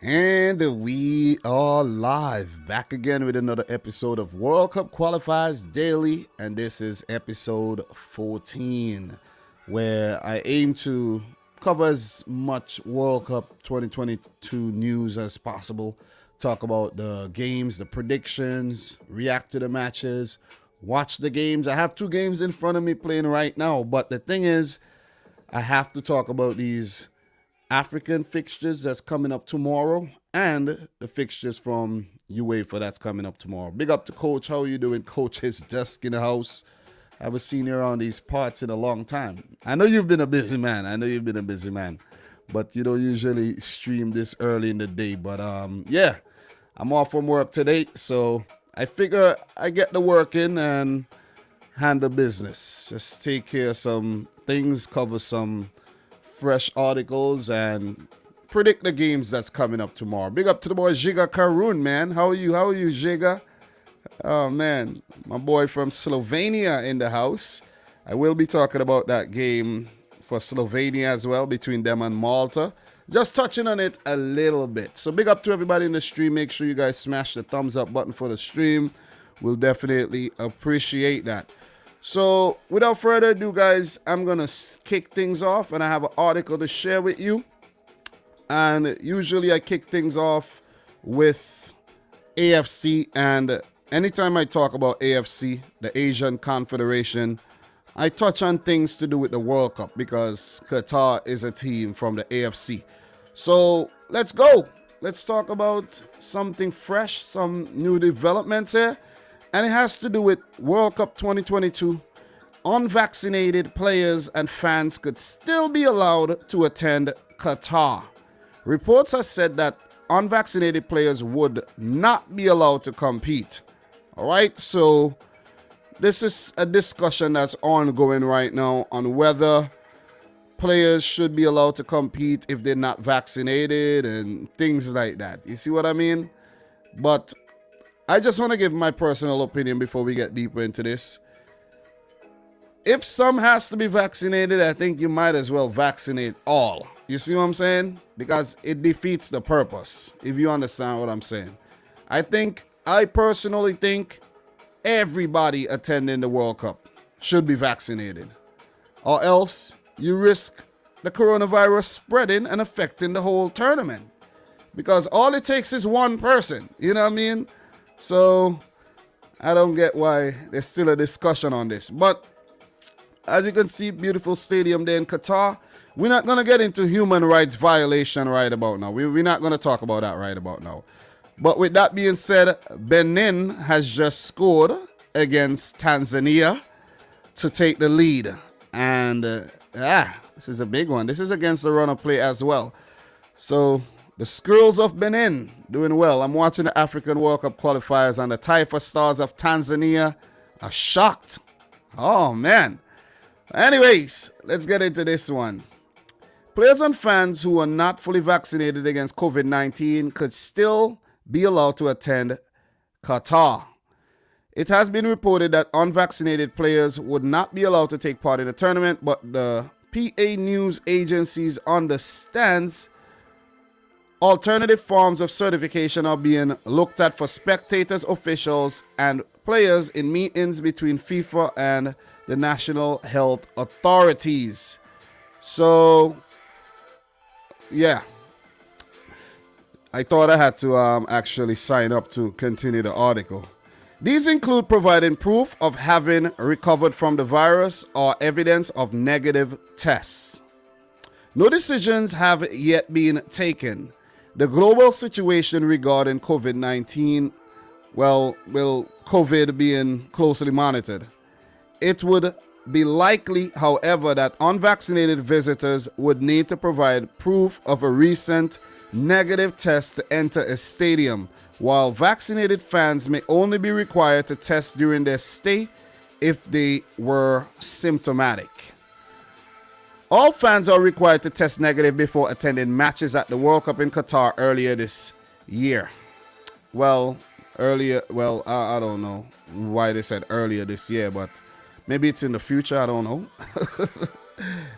And we are live, back again with another episode of World Cup Qualifiers Daily, and this is episode 14, where I aim to cover as much World Cup 2022 news as possible, talk about the games, the predictions, react to the matches, watch the games. I have two games in front of me playing right now, but the thing is, I have to talk about these African fixtures that's coming up tomorrow and the fixtures from UEFA that's coming up tomorrow. Big up to Coach. How are you doing? Coach is just in the house. I haven't seen you around these parts in a long time. I know you've been a busy man. But you don't usually stream this early in the day. But yeah, I'm off from work today, so I figure I get the work in and handle business. Just take care of some things, cover some fresh articles, and predict the games that's coming up tomorrow. Big up to the boy Giga Cameroon, man. How are you, Giga? Oh, man. My boy from Slovenia in the house. I will be talking about that game for Slovenia as well, between them and Malta. Just touching on it a little bit. So big up to everybody in the stream. Make sure you guys smash the thumbs up button for the stream. We'll definitely appreciate that. So without further ado, guys, I'm going to kick things off, and I have an article to share with you. And usually I kick things off with AFC, and anytime I talk about AFC, the Asian Confederation, I touch on things to do with the World Cup because Qatar is a team from the AFC. So let's go. Let's talk about something fresh, some new developments here. And it has to do with World Cup 2022. Unvaccinated players and fans could still be allowed to attend Qatar. Reports have said that unvaccinated players would not be allowed to compete. All right, so this is a discussion that's ongoing right now on whether players should be allowed to compete if they're not vaccinated and things like that. You see what I mean? But I just want to give my personal opinion before we get deeper into this. If some has to be vaccinated, I think you might as well vaccinate all. You see what I'm saying? Because it defeats the purpose, if you understand what I'm saying. I personally think everybody attending the World Cup should be vaccinated. Or else you risk the coronavirus spreading and affecting the whole tournament. Because all it takes is one person. You know what I mean? So I don't get why there's still a discussion on this. But as you can see, beautiful stadium there in Qatar. We're not going to get into human rights violation right about now. We're not going to talk about that right about now. But with that being said, Benin has just scored against Tanzania to take the lead. And this is a big one. This is against the run of play as well. So the Squirrels of Benin doing well. I'm watching the African World Cup qualifiers, and the Taifa Stars of Tanzania are shocked. Oh, man. Anyways, let's get into this one. Players and fans who are not fully vaccinated against COVID-19 could still be allowed to attend Qatar. It has been reported that unvaccinated players would not be allowed to take part in the tournament, but the PA news agencies understands alternative forms of certification are being looked at for spectators, officials, and players in meetings between FIFA and the national health authorities. So, yeah. I thought I had to actually sign up to continue the article. These include providing proof of having recovered from the virus or evidence of negative tests. No decisions have yet been taken. The global situation regarding COVID-19, will COVID being closely monitored. It would be likely, however, that unvaccinated visitors would need to provide proof of a recent negative test to enter a stadium, while vaccinated fans may only be required to test during their stay if they were symptomatic. All fans are required to test negative before attending matches at the World Cup in Qatar earlier this year. I don't know why they said earlier this year, but maybe it's in the future. I don't know.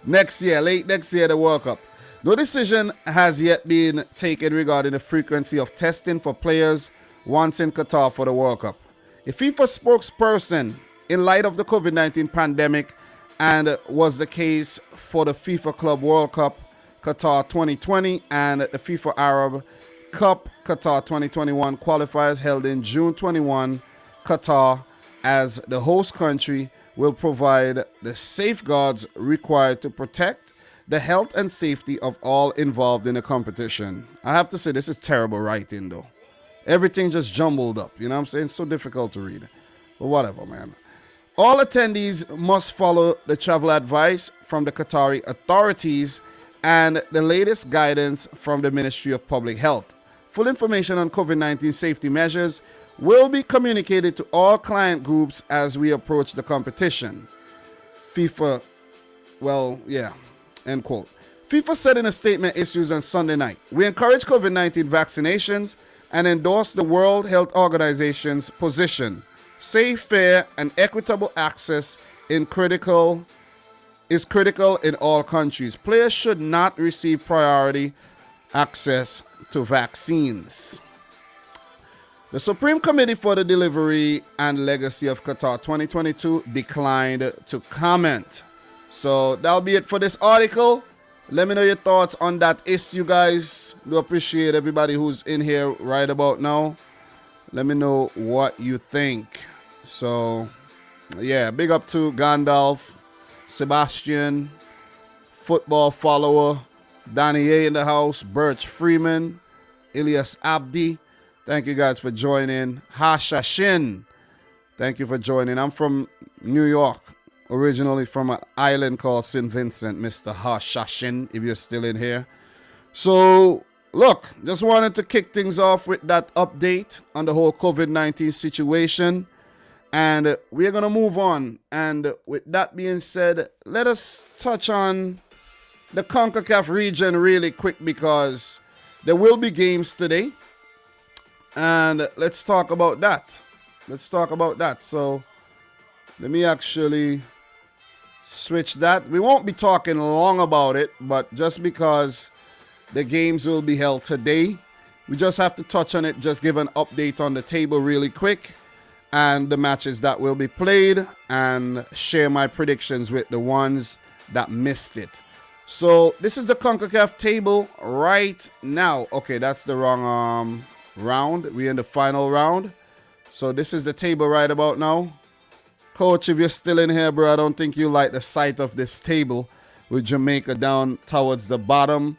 Late next year, the World Cup. No decision has yet been taken regarding the frequency of testing for players once in Qatar for the World Cup. A FIFA spokesperson, in light of the COVID-19 pandemic, and was the case for the FIFA Club World Cup Qatar 2020 and the FIFA Arab Cup Qatar 2021 qualifiers held in June 21, Qatar, as the host country, will provide the safeguards required to protect the health and safety of all involved in the competition. I have to say, this is terrible writing, though. Everything just jumbled up, you know what I'm saying? So difficult to read. But whatever, man. All attendees must follow the travel advice from the Qatari authorities and the latest guidance from the Ministry of Public Health. Full information on COVID-19 safety measures will be communicated to all client groups as we approach the competition. FIFA, end quote. FIFA said in a statement issued on Sunday night, we encourage COVID-19 vaccinations and endorse the World Health Organization's position. Safe, fair, and equitable access is critical in all countries. Players should not receive priority access to vaccines. The Supreme Committee for the Delivery and Legacy of Qatar 2022 declined to comment. So that'll be it for this article. Let me know your thoughts on that issue, guys. Do appreciate everybody who's in here right about now. Let me know what you think. So, yeah, big up to Gandalf, Sebastian, football follower, Danny A in the house, Birch Freeman, Ilyas Abdi. Thank you guys for joining. Hashashin, thank you for joining. I'm from New York, originally from an island called St. Vincent, Mr. Hashashin, if you're still in here. So, look, just wanted to kick things off with that update on the whole COVID-19 situation. And we're going to move on. And with that being said, let us touch on the CONCACAF region really quick because there will be games today. And let's talk about that. So let me actually switch that. We won't be talking long about it, but just because the games will be held today, we just have to touch on it, just give an update on the table really quick and the matches that will be played and share my predictions with the ones that missed it. So this is the CONCACAF table right now. Okay, that's the wrong round. We're in the final round. So this is the table right about now. Coach, if you're still in here, bro, I don't think you like the sight of this table with Jamaica down towards the bottom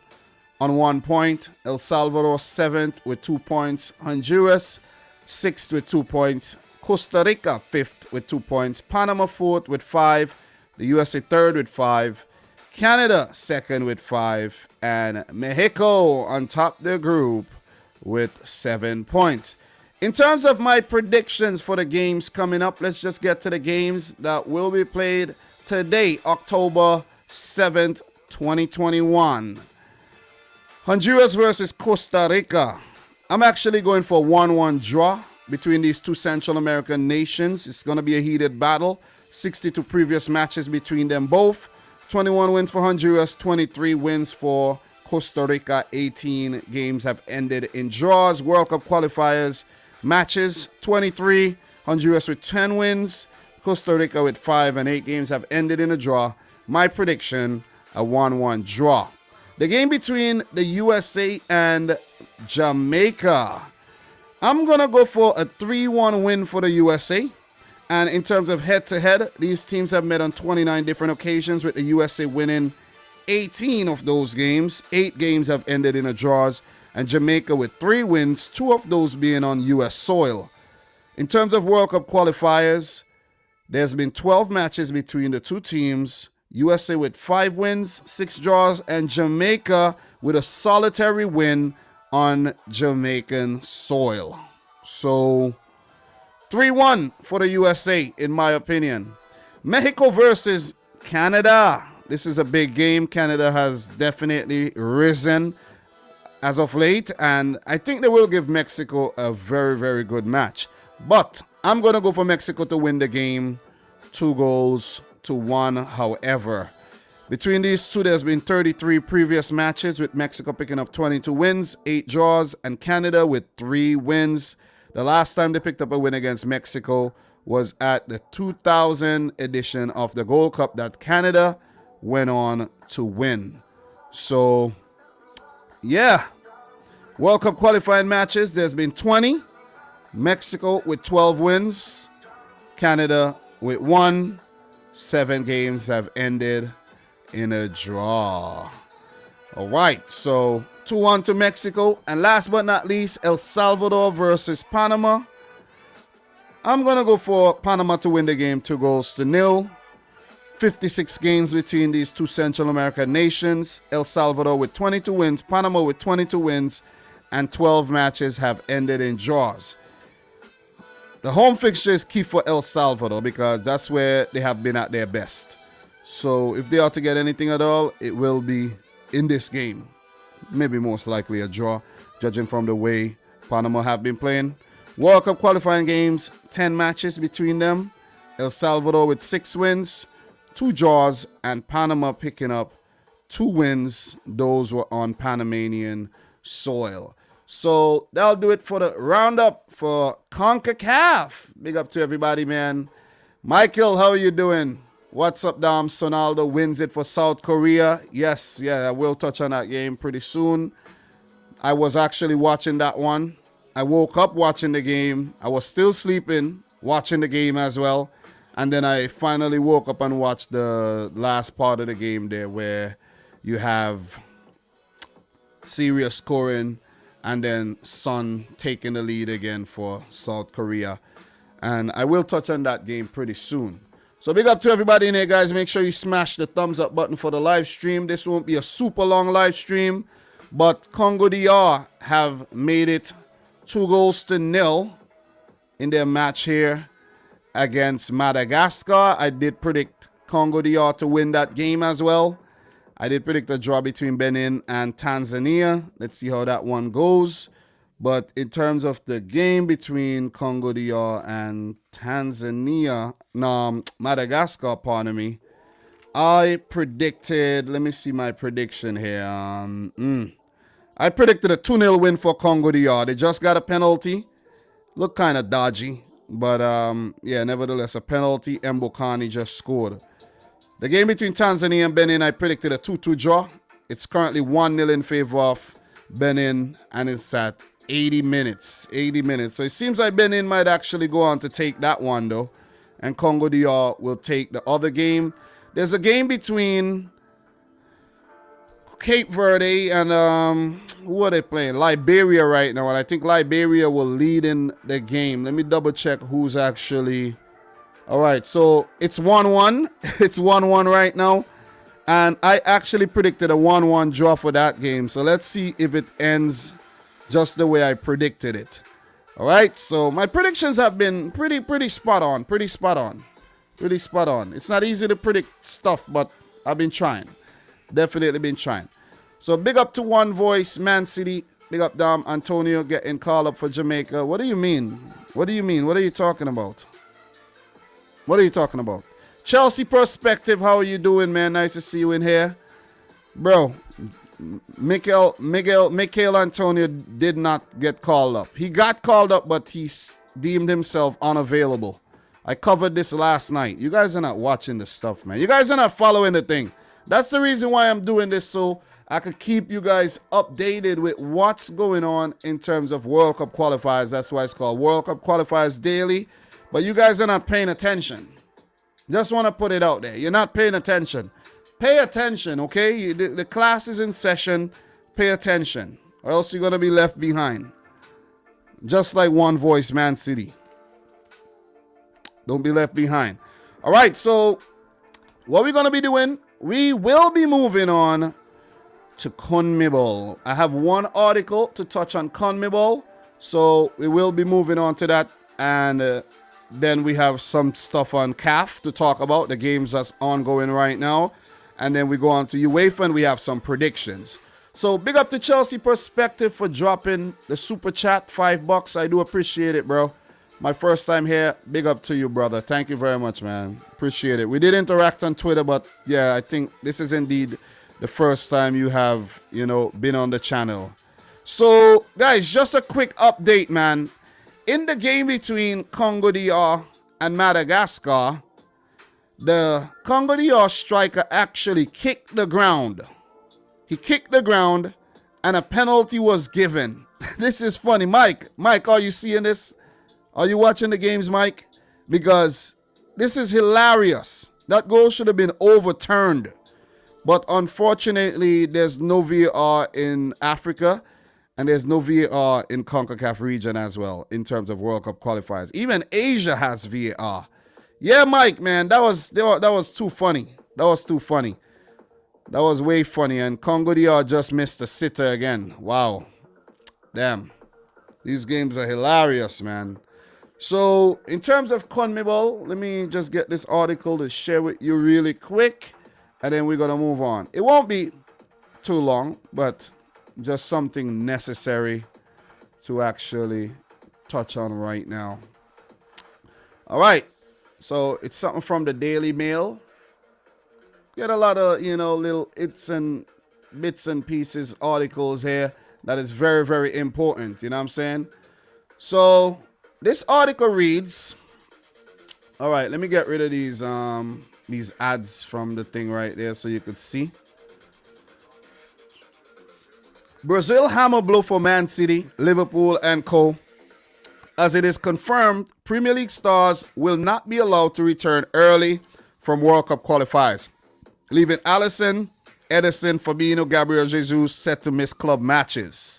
on 1 point. El Salvador 7th with 2 points. Honduras 6th with 2 points. Costa Rica 5th with 2 points. Panama 4th with 5. The USA 3rd with 5. Canada 2nd with 5. And Mexico on top of the group with 7 points. In terms of my predictions for the games coming up, let's just get to the games that will be played today, October 7th, 2021. Honduras versus Costa Rica. I'm actually going for 1-1 draw between these two Central American nations. It's going to be a heated battle. 62 previous matches between them both. 21 wins for Honduras, 23 wins for Costa Rica. 18 games have ended in draws. World Cup qualifiers matches, 23. Honduras with 10 wins. Costa Rica with 5 and 8 games have ended in a draw. My prediction, a 1-1 draw. The game between the USA and Jamaica. I'm going to go for a 3-1 win for the USA. And in terms of head-to-head, these teams have met on 29 different occasions, with the USA winning 18 of those games. 8 games have ended in a draws. And Jamaica with 3 wins, 2 of those being on U.S. soil. In terms of World Cup qualifiers, there's been 12 matches between the two teams. USA with 5 wins, 6 draws, and Jamaica with a solitary win on Jamaican soil. So 3-1 for the USA, in my opinion. Mexico versus Canada. This is a big game. Canada has definitely risen as of late, and I think they will give Mexico a very, very good match. But I'm going to go for Mexico to win the game 2-1. However, Between these two, there's been 33 previous matches, with Mexico picking up 22 wins, 8 draws, and Canada with 3 wins. The last time they picked up a win against Mexico was at the 2000 edition of the Gold Cup that Canada went on to win. So, yeah. World Cup qualifying matches, there's been 20. Mexico with 12 wins. Canada with 1. 7 games have ended in a draw. All right, so 2-1 to Mexico. And last but not least, El Salvador versus Panama. I'm going to go for Panama to win the game 2-0. 56 games between these two Central American nations. El Salvador with 22 wins, Panama with 22 wins, and 12 matches have ended in draws. The home fixture is key for El Salvador because that's where they have been at their best. So if they are to get anything at all, it will be in this game. Maybe most likely a draw, judging from the way Panama have been playing. World Cup qualifying games, 10 matches between them. El Salvador with 6 wins, 2 draws, and Panama picking up 2 wins. Those were on Panamanian soil. So that'll do it for the roundup for CONCACAF. Big up to everybody, man. Michael, how are you doing? What's up, Dom? Sonaldo wins it for South Korea. Yes, yeah, I will touch on that game pretty soon. I was actually watching that one. I woke up watching the game. I was still sleeping, watching the game as well. And then I finally woke up and watched the last part of the game there where you have Syria scoring and then Son taking the lead again for South Korea. And I will touch on that game pretty soon. So big up to everybody in here, guys. Make sure you smash the thumbs up button for the live stream. This won't be a super long live stream, but Congo DR have made it 2-0 in their match here against Madagascar. I did predict Congo DR to win that game as well. I did predict a draw between Benin and Tanzania. Let's see how that one goes. But in terms of the game between Congo DR and Madagascar, pardon me, I predicted, let me see my prediction here. I predicted a 2-0 win for Congo DR. They just got a penalty. Looked kind of dodgy. But, yeah, nevertheless, a penalty. Mbokani just scored. The game between Tanzania and Benin, I predicted a 2-2 draw. It's currently 1-0 in favor of Benin, and it's at 80 minutes. 80 minutes. So it seems like Benin might actually go on to take that one, though. And Congo DR will take the other game. There's a game between Cape Verde and who are they playing? Liberia right now. And I think Liberia will lead in the game. Let me double check who's actually... All right, so it's 1-1. It's 1-1 right now. And I actually predicted a 1-1 draw for that game. So let's see if it ends just the way I predicted it. All right, so my predictions have been pretty spot on. Pretty spot on. It's not easy to predict stuff, but I've been trying. Definitely been trying. So big up to One Voice, Man City. Big up Dom Antonio getting called up for Jamaica. What do you mean? What do you mean? What are you talking about? What are you talking about? Chelsea Perspective, how are you doing, man? Nice to see you in here. Bro, Mikel Antonio did not get called up. He got called up, but he deemed himself unavailable. I covered this last night. You guys are not watching the stuff, man. You guys are not following the thing. That's the reason why I'm doing this, so I could keep you guys updated with what's going on in terms of World Cup qualifiers. That's why it's called World Cup Qualifiers Daily. But you guys are not paying attention. Just want to put it out there. You're not paying attention. Pay attention, okay? The class is in session. Pay attention, or else you're going to be left behind. Just like One Voice, Man City. Don't be left behind. All right, so what we're going to be doing, we will be moving on to CONMEBOL. I have one article to touch on CONMEBOL, so we will be moving on to that. And then we have some stuff on CAF to talk about, the games that's ongoing right now. And then we go on to UEFA and we have some predictions. So big up to Chelsea Perspective for dropping the super chat, $5. I do appreciate it, bro. My first time here. Big up to you, brother. Thank you very much, man. Appreciate it. We did interact on Twitter, but yeah, I think this is indeed the first time you have, been on the channel. So, guys, just a quick update, man. In the game between Congo DR and Madagascar, the Congo DR striker actually kicked the ground. He kicked the ground and a penalty was given. This is funny. Mike, are you seeing this? Are you watching the games, Mike? Because this is hilarious. That goal should have been overturned. But unfortunately, there's no VAR in Africa and there's no VAR in CONCACAF region as well in terms of World Cup qualifiers. Even Asia has VAR. Yeah, Mike, man, that was too funny. That was too funny. That was way funny. And Congo DR just missed a sitter again. Wow. Damn. These games are hilarious, man. So, in terms of CONMEBOL, let me just get this article to share with you really quick. And then we're going to move on. It won't be too long, but just something necessary to actually touch on right now. All right. So, it's something from the Daily Mail. Get a lot of, little bits and pieces, articles here that is very, very important. You know what I'm saying? So, this article reads, all right, let me get rid of these ads from the thing right there so you could see. Brazil hammer blow for Man City, Liverpool and co. As it is confirmed, Premier League stars will not be allowed to return early from World Cup qualifiers, leaving Alisson, Ederson, Fabinho, Gabriel Jesus set to miss club matches.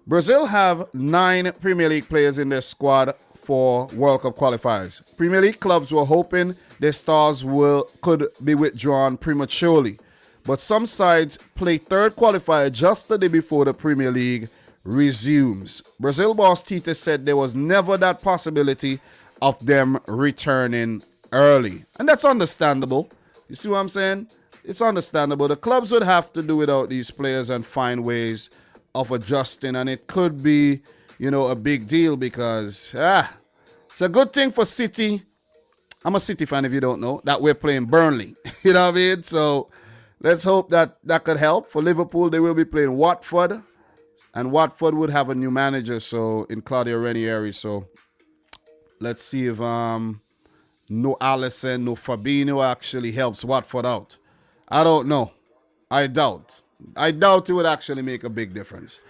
Brazil have 9 Premier League players in their squad for World Cup qualifiers. Premier League clubs were hoping their stars could be withdrawn prematurely, but some sides play third qualifier just the day before the Premier League resumes. Brazil boss Tite said there was never that possibility of them returning early, and that's understandable. You see what I'm saying? It's understandable. The clubs would have to do without these players and find ways of adjusting, and it could be, a big deal because it's a good thing for City. I'm a City fan if you don't know, that we're playing Burnley. You know what I mean? So let's hope that could help. For Liverpool, they will be playing Watford, and Watford would have a new manager, so in Claudio Ranieri. So let's see if no Alisson, no Fabinho actually helps Watford out. I don't know. I doubt it would actually make a big difference.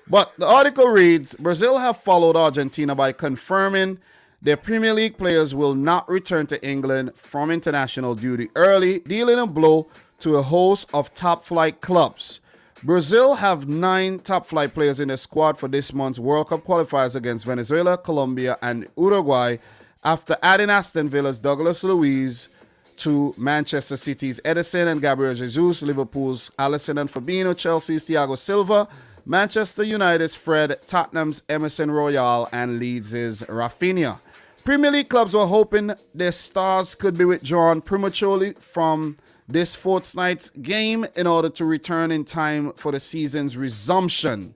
But the article reads, Brazil have followed Argentina by confirming their Premier League players will not return to England from international duty early, dealing a blow to a host of top-flight clubs. Brazil have 9 top-flight players in their squad for this month's World Cup qualifiers against Venezuela, Colombia, and Uruguay after adding Aston Villa's Douglas Luiz to Manchester City's Ederson and Gabriel Jesus, Liverpool's Alisson and Fabinho, Chelsea's Thiago Silva, Manchester United's Fred, Tottenham's Emerson Royal, and Leeds' Rafinha. Premier League clubs were hoping their stars could be withdrawn prematurely from this fortnight's game in order to return in time for the season's resumption.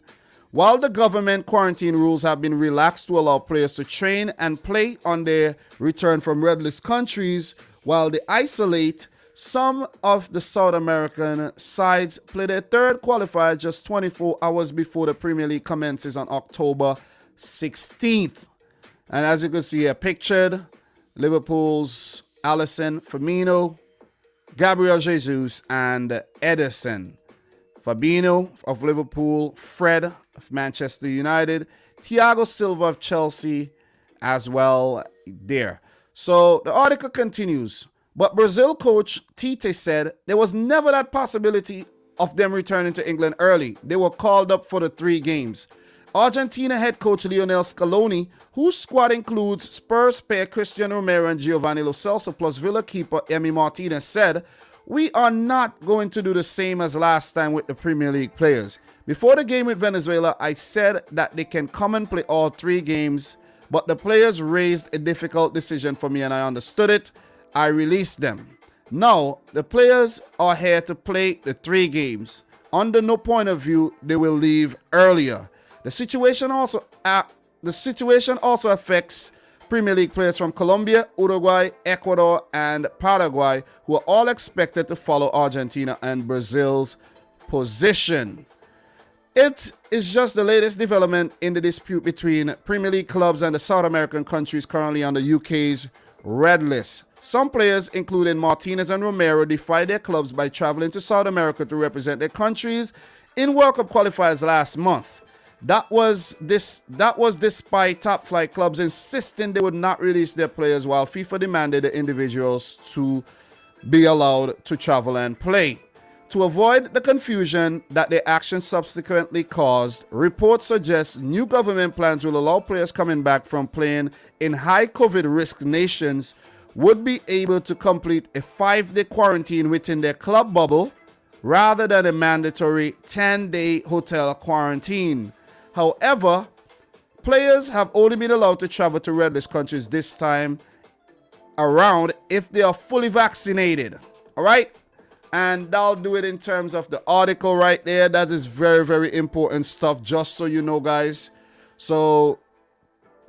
While the government quarantine rules have been relaxed to allow players to train and play on their return from red list countries, while they isolate, some of the South American sides play their third qualifier just 24 hours before the Premier League commences on October 16th. And as you can see here, pictured, Liverpool's Alisson, Firmino, Gabriel Jesus, and Ederson. Fabinho of Liverpool, Fred of Manchester United, Thiago Silva of Chelsea as well there. So the article continues, but Brazil coach Tite said there was never that possibility of them returning to England early. They were called up for the 3 games. Argentina head coach Lionel Scaloni, whose squad includes Spurs pair Cristiano Romero and Giovanni Lo Celso plus Villa keeper Emi Martinez, said, "We are not going to do the same as last time with the Premier League players. Before the game with Venezuela, I said that they can come and play all 3 games, but the players raised a difficult decision for me and I understood it. I released them. Now, the players are here to play the 3 games. Under no point of view, they will leave earlier. The situation also affects Premier League players from Colombia, Uruguay, Ecuador, and Paraguay, who are all expected to follow Argentina and Brazil's position. It is just the latest development in the dispute between Premier League clubs and the South American countries currently on the UK's red list. Some players, including Martinez and Romero, defied their clubs by traveling to South America to represent their countries in World Cup qualifiers last month. That was despite top flight clubs insisting they would not release their players, while FIFA demanded the individuals to be allowed to travel and play. To avoid the confusion that their actions subsequently caused, reports suggest new government plans will allow players coming back from playing in high COVID risk nations would be able to complete a 5-day quarantine within their club bubble rather than a mandatory 10-day hotel quarantine. However, players have only been allowed to travel to red list countries this time around if they are fully vaccinated. All right? And that'll do it in terms of the article right there. That is very, very important stuff, just so you know, guys. So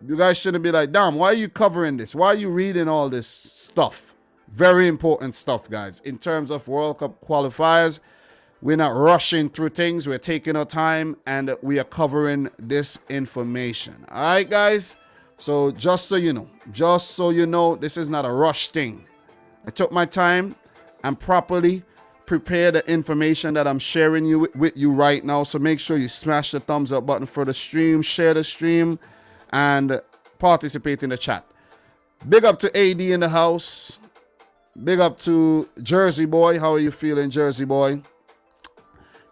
you guys shouldn't be like, damn, why are you covering this? Why are you reading all this stuff? Very important stuff, guys. In terms of World Cup qualifiers, we're not rushing through things. We're taking our time and we are covering this information. All right, guys? So just so you know, this is not a rush thing. I took my time and properly prepare the information that I'm sharing with you right now. So make sure you smash the thumbs up button for the stream, share the stream, and participate in the chat. Big up to AD in the house. Big up to Jersey Boy. How are you feeling, Jersey Boy?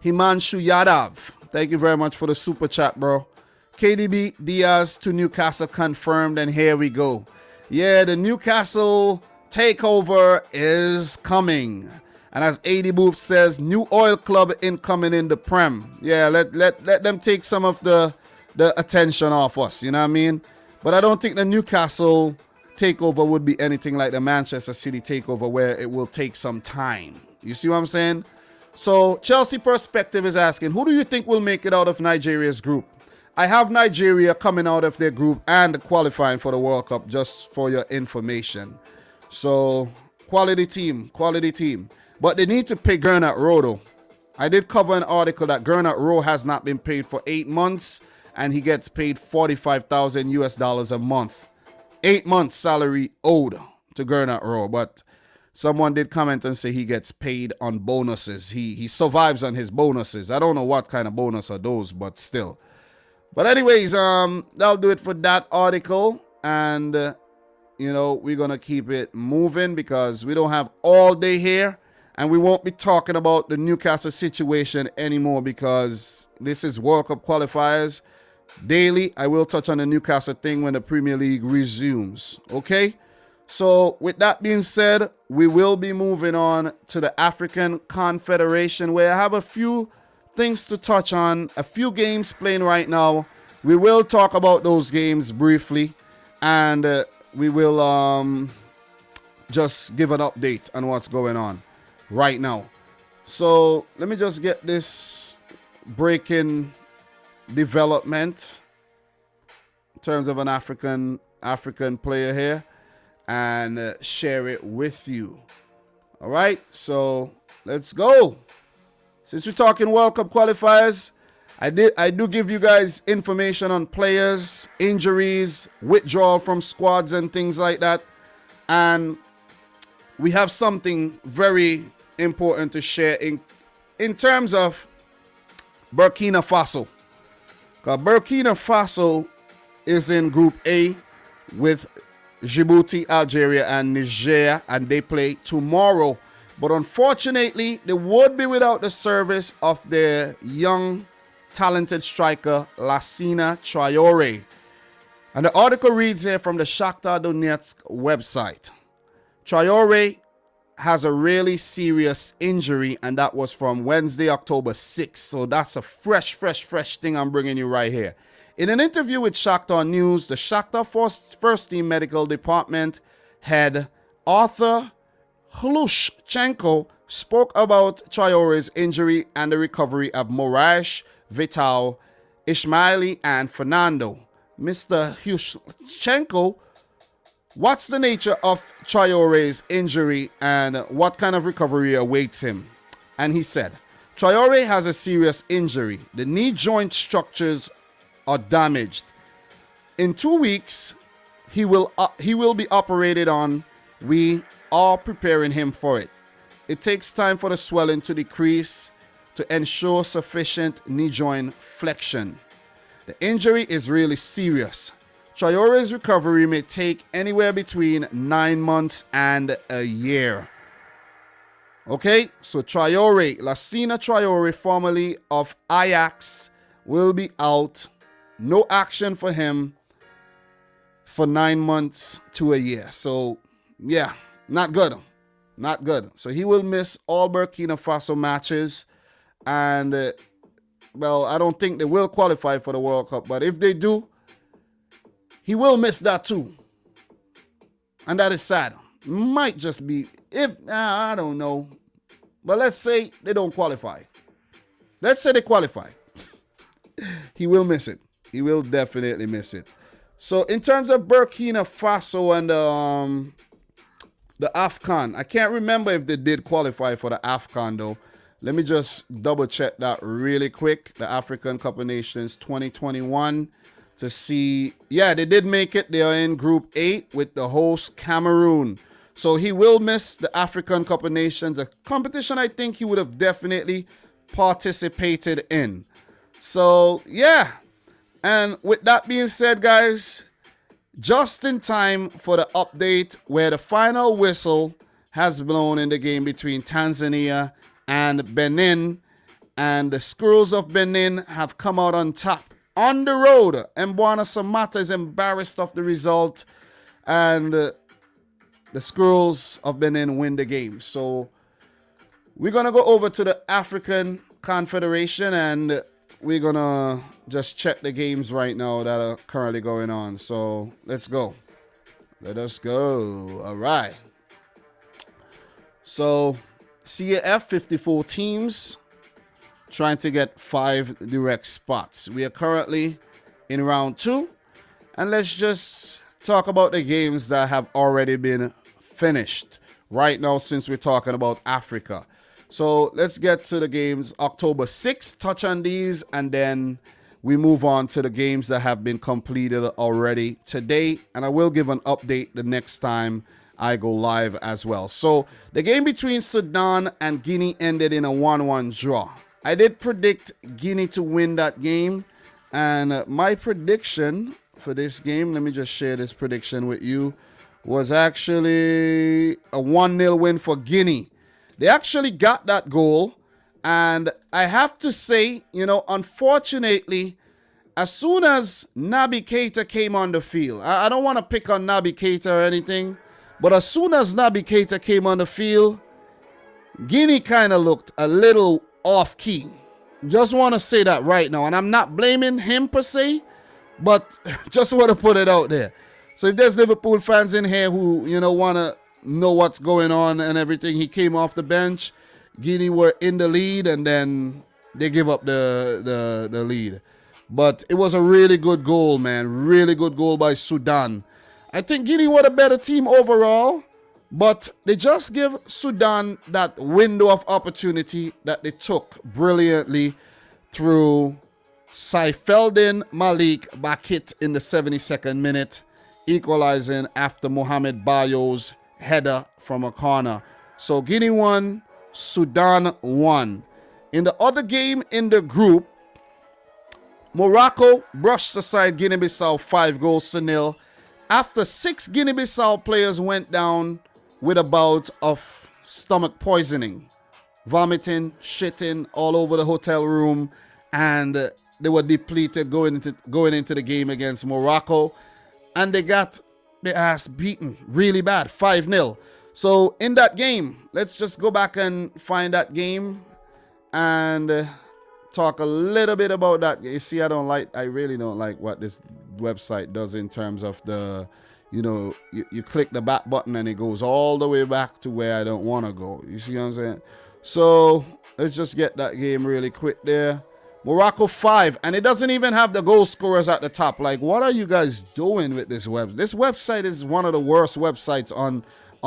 Himanshu Yadav. Thank you very much for the super chat, bro. KDB Diaz to Newcastle confirmed, and here we go. Yeah, the Newcastle takeover is coming. And as AD Booth says, new oil club incoming in the Prem. Yeah, let them take some of the attention off us, you know what I mean? But I don't think the Newcastle takeover would be anything like the Manchester City takeover, where it will take some time. You see what I'm saying? So Chelsea Perspective is asking, who do you think will make it out of Nigeria's group? I have Nigeria coming out of their group and qualifying for the World Cup, just for your information. So quality team. But they need to pay Gernot Rowe, though. I did cover an article that Gernot Rowe has not been paid for 8 months, and he gets paid $45,000 a month. 8 months salary owed to Gernot Rowe, but someone did comment and say he gets paid on bonuses. He survives on his bonuses. I don't know what kind of bonus are those, but still. But anyways, that'll do it for that article, and we're gonna keep it moving because we don't have all day here. And we won't be talking about the Newcastle situation anymore because this is World Cup qualifiers daily. I will touch on the Newcastle thing when the Premier League resumes. Okay? So with that being said, we will be moving on to the African Confederation, where I have a few things to touch on. A few games playing right now. We will talk about those games briefly. And we will just give an update on what's going on right now. So let me just get this breaking development in terms of an African player here and share it with you. All right, so let's go. Since we're talking World Cup qualifiers, I do give you guys information on players, injuries, withdrawal from squads and things like that. And we have something very important to share in terms of Burkina Faso. Because Burkina Faso is in Group A with Djibouti, Algeria, and Niger, and they play tomorrow. But unfortunately, they would be without the service of their young, talented striker, Lassina Traore. And the article reads here from the Shakhtar Donetsk website. Traore has a really serious injury, and that was from Wednesday, October 6th. So that's a fresh thing I'm bringing you right here. In an interview with Shakhtar News, the Shakhtar first team medical department head Arthur Hlushchenko spoke about Traore's injury and the recovery of Moraes, Vital, Ismaili, and Fernando. Mr. Hlushchenko What's the nature of Traore's injury and what kind of recovery awaits him? And he said, Traore has a serious injury. The knee joint structures are damaged. In 2 weeks, he will be operated on. We are preparing him for it. It takes time for the swelling to decrease to ensure sufficient knee joint flexion. The injury is really serious. Traore's recovery may take anywhere between 9 months and a year. Okay, so Traore, Lassina Traore, formerly of Ajax, will be out. No action for him for 9 months to a year. So, yeah, not good. Not good. So he will miss all Burkina Faso matches. And, well, I don't think they will qualify for the World Cup. But if they do, he will miss that too. And that is sad. Might just be, I don't know. But let's say they don't qualify. Let's say they qualify. He will miss it. He will definitely miss it. So in terms of Burkina Faso and the AFCON, I can't remember if they did qualify for the AFCON though. Let me just double check that really quick. The African Cup of Nations 2021 to see. Yeah, they did make it. They are in Group 8 with the host Cameroon. So he will miss the African Cup of Nations, a competition I think he would have definitely participated in. So, yeah. And with that being said, guys, just in time for the update where the final whistle has blown in the game between Tanzania and Benin. And the Squirrels of Benin have come out on top. On the road, Mbwana Samata is embarrassed of the result. And the Squirrels of Benin win the game. So we're going to go over to the African Confederation and we're going to just check the games right now that are currently going on. So let's go. Let us go. All right. So CAF 54 teams trying to get 5 direct spots. We are currently in round 2. And let's just talk about the games that have already been finished right now since we're talking about Africa. So let's get to the games. October 6th, touch on these, and then we move on to the games that have been completed already today. And I will give an update the next time I go live as well. So the game between Sudan and Guinea ended in a 1-1 draw. I did predict Guinea to win that game. And my prediction for this game, let me just share this prediction with you, was actually a 1-0 win for Guinea. They actually got that goal. And I have to say, unfortunately, as soon as Naby Keita came on the field, I don't want to pick on Naby Keita or anything, but as soon as Naby Keita came on the field, Guinea kind of looked a little off-key. Just want to say that right now. And I'm not blaming him per se, but just want to put it out there. So if there's Liverpool fans in here who, want to know what's going on and everything, he came off the bench. Guinea were in the lead, and then they give up the lead. But it was a really good goal, man. Really good goal by Sudan. I think Guinea were the better team overall, but they just give Sudan that window of opportunity that they took brilliantly through Saifeldin Malik Bakit in the 72nd minute, equalizing after Mohamed Bayo's header from a corner. So Guinea won, Sudan won. In the other game in the group, Morocco brushed aside Guinea-Bissau 5-0 after 6 Guinea-Bissau players went down with a bout of stomach poisoning, vomiting, shitting all over the hotel room, and they were depleted going into the game against Morocco, and they got their ass beaten really bad, 5-0. So in that game, let's just go back and find that game and talk a little bit about that. You see, I really don't like what this website does in terms of the, you click the back button and it goes all the way back to where I don't want to go. You see what I'm saying? So let's just get that game really quick there. Morocco 5, and it doesn't even have the goal scorers at the top. Like, what are you guys doing with this web? This website is one of the worst websites on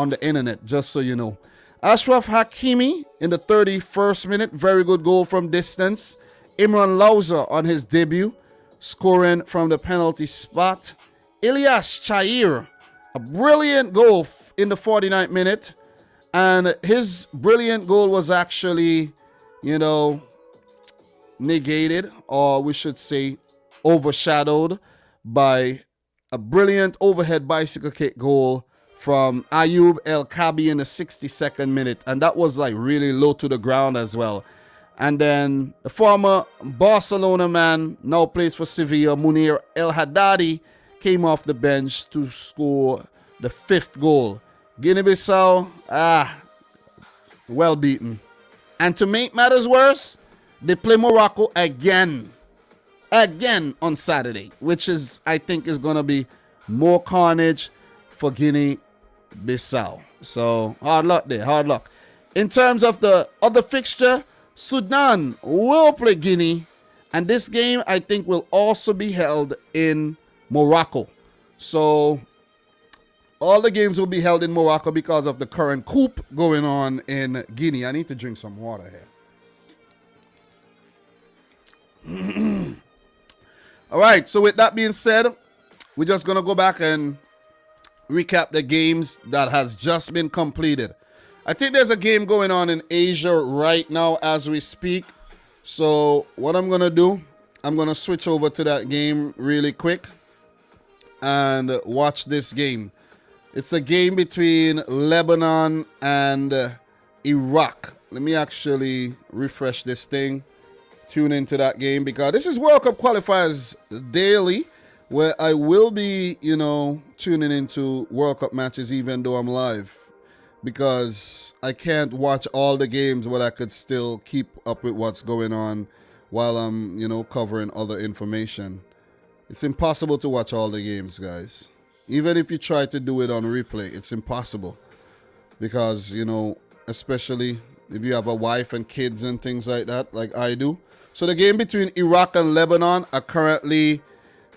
the internet, just so you know. Ashraf Hakimi in the 31st minute, very good goal from distance. Imran Louza on his debut, scoring from the penalty spot. Ilyas Chair, a brilliant goal in the 49th minute, and his brilliant goal was actually, negated, or we should say overshadowed, by a brilliant overhead bicycle kick goal from Ayoub El Kabi in the 62nd minute, and that was like really low to the ground as well. And then the former Barcelona man, now plays for Sevilla, Munir El Haddadi, came off the bench to score the 5th goal. Guinea-Bissau, well beaten. And to make matters worse, they play Morocco again on Saturday, which is, I think, is going to be more carnage for Guinea-Bissau. So hard luck there, hard luck. In terms of the other fixture, Sudan will play Guinea, and this game, I think, will also be held in Morocco. So all the games will be held in Morocco because of the current coup going on in Guinea. I need to drink some water here. All right, so with that being said, we're just going to go back and recap the games that has just been completed. I think there's a game going on in Asia right now as we speak. So what I'm going to do, I'm going to switch over to that game really quick and watch this game. It's a game between Lebanon and Iraq. Let me actually refresh this thing. Tune into that game, because this is World Cup Qualifiers Daily, where I will be, tuning into World Cup matches even though I'm live, because I can't watch all the games, but I could still keep up with what's going on while I'm, covering other information. It's impossible to watch all the games, guys. Even if you try to do it on replay, it's impossible, because, especially if you have a wife and kids and things like that, like I do. So the game between Iraq and Lebanon are currently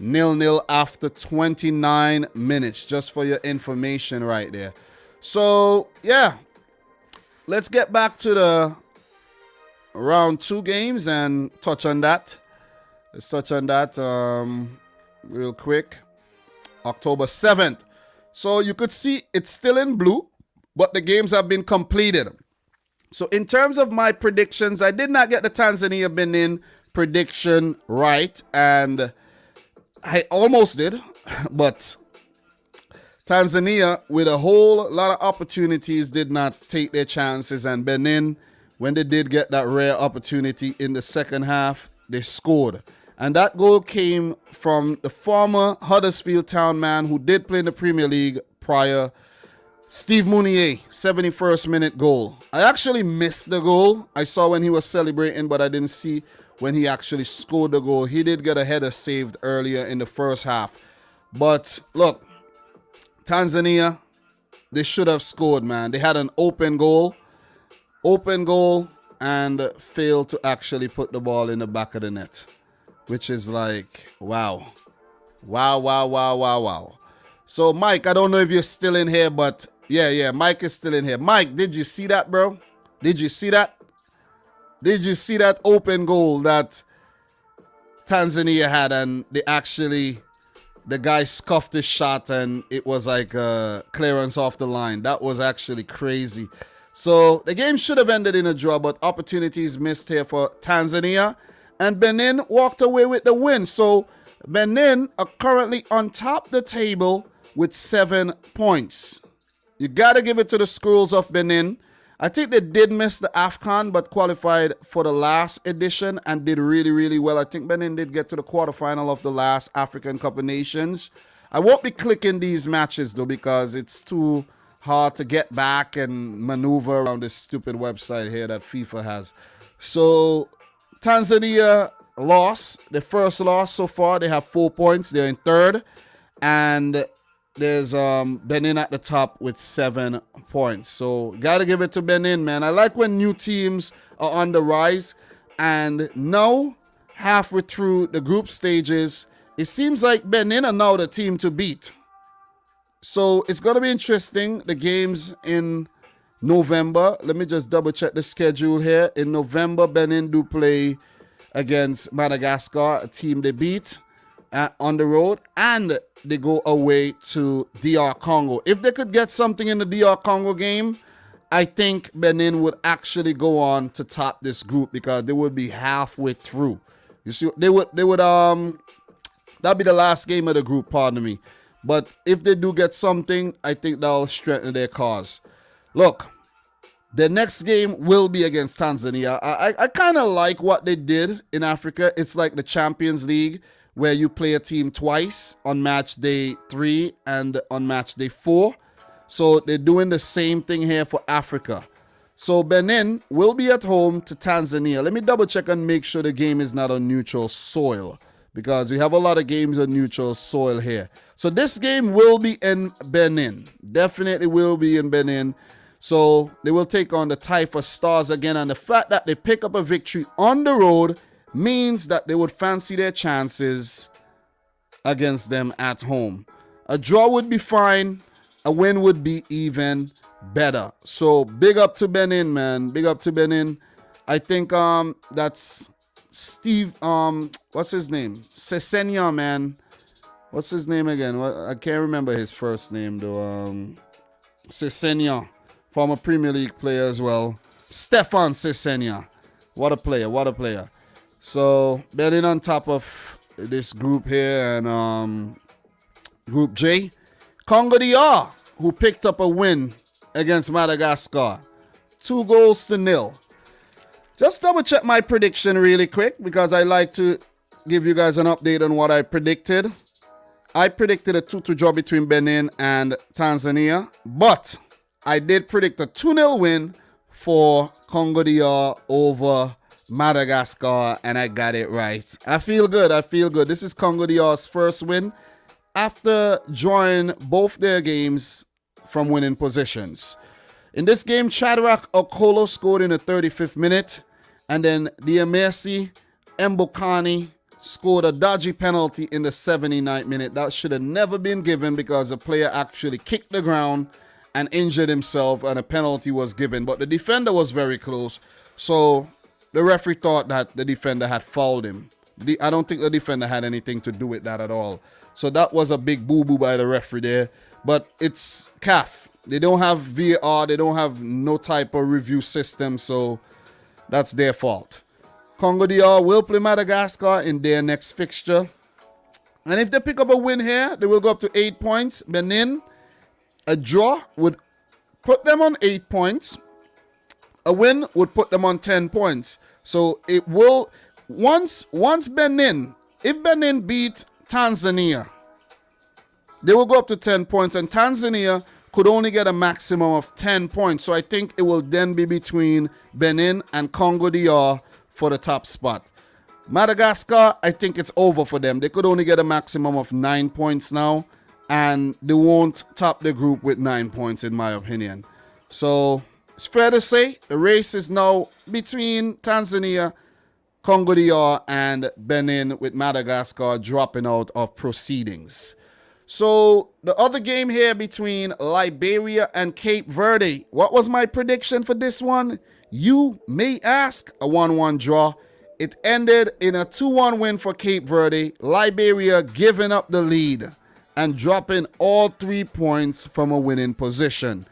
0-0 after 29 minutes, just for your information right there. So, yeah, let's get back to the round 2 games and touch on that. Let's touch on that real quick. October 7th. So you could see it's still in blue, but the games have been completed. So in terms of my predictions, I did not get the Tanzania-Benin prediction right, and I almost did, but Tanzania, with a whole lot of opportunities, did not take their chances, and Benin, when they did get that rare opportunity in the second half, they scored. And that goal came from the former Huddersfield Town man who did play in the Premier League prior, Steve Mounier, 71st minute goal. I actually missed the goal. I saw when he was celebrating, but I didn't see when he actually scored the goal. He did get a header saved earlier in the first half. But look, Tanzania, they should have scored, man. They had an open goal, and failed to actually put the ball in the back of the net, which is like, wow. So, Mike, I don't know if you're still in here, but yeah, Mike is still in here. Mike, did you see that, bro? Did you see that? Did you see that open goal that Tanzania had, and the guy scuffed his shot and it was like a clearance off the line? That was actually crazy. So the game should have ended in a draw, but opportunities missed here for Tanzania, and Benin walked away with the win. So Benin are currently on top of the table with 7 points. You got to give it to the Squirrels of Benin. I think they did miss the AFCON, but qualified for the last edition and did really, really well. I think Benin did get to the quarterfinal of the last African Cup of Nations. I won't be clicking these matches, though, because it's too hard to get back and maneuver around this stupid website here that FIFA has. So Tanzania lost, their first loss so far. They have 4 points. They're in third. And there's Benin at the top with 7 points. So got to give it to Benin, man. I like when new teams are on the rise. And now halfway through the group stages. It seems like Benin are now the team to beat. So it's going to be interesting, the games in November. Let me just double check the schedule here. In November, Benin do play against Madagascar, a team they beat on the road, and they go away to DR Congo. If they could get something in the DR Congo game, I think Benin would actually go on to top this group because they would be halfway through. You see, they would that'd be the last game of the group, pardon me. But if they do get something, I think that'll strengthen their cause. Look, the next game will be against Tanzania. I kind of like what they did in Africa. It's like the Champions League where you play a team twice on match day 3 and on match day 4. So they're doing the same thing here for Africa. So Benin will be at home to Tanzania. Let me double check and make sure the game is not on neutral soil, because we have a lot of games on neutral soil here. So this game will be in Benin. Definitely will be in Benin. So they will take on the Taifa Stars again. And the fact that they pick up a victory on the road means that they would fancy their chances against them at home. A draw would be fine. A win would be even better. So big up to Benin, man. Big up to Benin. I think that's Steve, what's his name? Sesenia, man. What's his name again? I can't remember his first name, though. Sesenia, former Premier League player as well. Stefan Sesenia. What a player, what a player. So, Benin on top of this group here, and Group J. Congo DR, who picked up a win against Madagascar. 2-0. Just double check my prediction really quick, because I like to give you guys an update on what I predicted. I predicted a 2-2 draw between Benin and Tanzania, but I did predict a 2-0 win for Congo DR over Madagascar, and I got it right. I feel good. I feel good. This is Congo DR's first win after drawing both their games from winning positions. In this game, Shadrach Okolo scored in the 35th minute, and then Diamesi Mbokani scored a dodgy penalty in the 79th minute. That should have never been given because the player actually kicked the ground and injured himself, and a penalty was given. But the defender was very close, so the referee thought that the defender had fouled him. I don't think the defender had anything to do with that at all. So that was a big boo-boo by the referee there. But it's CAF. They don't have VAR. They don't have no type of review system, so that's their fault. Congo DR will play Madagascar in their next fixture. And if they pick up a win here, they will go up to 8 points. Benin, a draw would put them on 8 points. A win would put them on 10 points. So it will, once Benin, if Benin beat Tanzania, they will go up to 10 points. And Tanzania could only get a maximum of 10 points. So I think it will then be between Benin and Congo DR for the top spot. Madagascar, I think it's over for them. They could only get a maximum of 9 points now, and they won't top the group with 9 points, in my opinion. So it's fair to say the race is now between Tanzania, Congo DR, and Benin, with Madagascar dropping out of proceedings. So the other game here between Liberia and Cape Verde. What was my prediction for this one? You may ask. A 1-1 draw. It ended in a 2-1 win for Cape Verde. Liberia giving up the lead and dropping all 3 points from a winning position.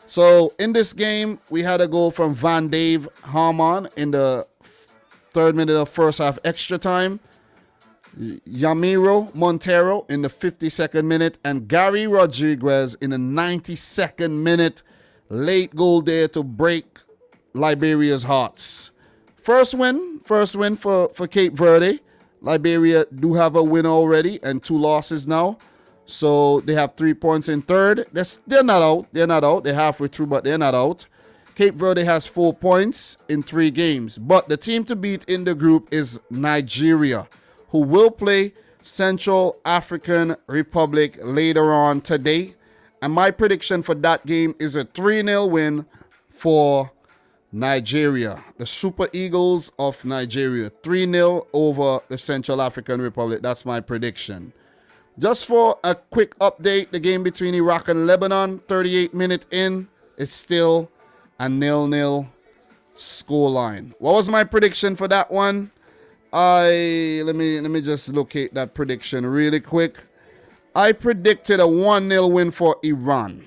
So in this game, we had a goal from Van Dave Harmon in the 3rd minute of first half extra time. Yamiro Montero in the 52nd minute, and Gary Rodriguez in the 92nd minute. Late goal there to break Liberia's hearts. First win for Cape Verde. Liberia do have a win already and 2 losses now. So they have 3 points in third. They're not out. They're halfway through, but they're not out. Cape Verde has 4 points in 3 games. But the team to beat in the group is Nigeria, who will play Central African Republic later on today. And my prediction for that game is a 3-0 win for Nigeria. The Super Eagles of Nigeria. 3-0 over the Central African Republic. That's my prediction. Just for a quick update, the game between Iraq and Lebanon, 38 minutes in, it's still a 0-0 scoreline. What was my prediction for that one? Let me just locate that prediction really quick. I predicted a 1-0 win for Iran.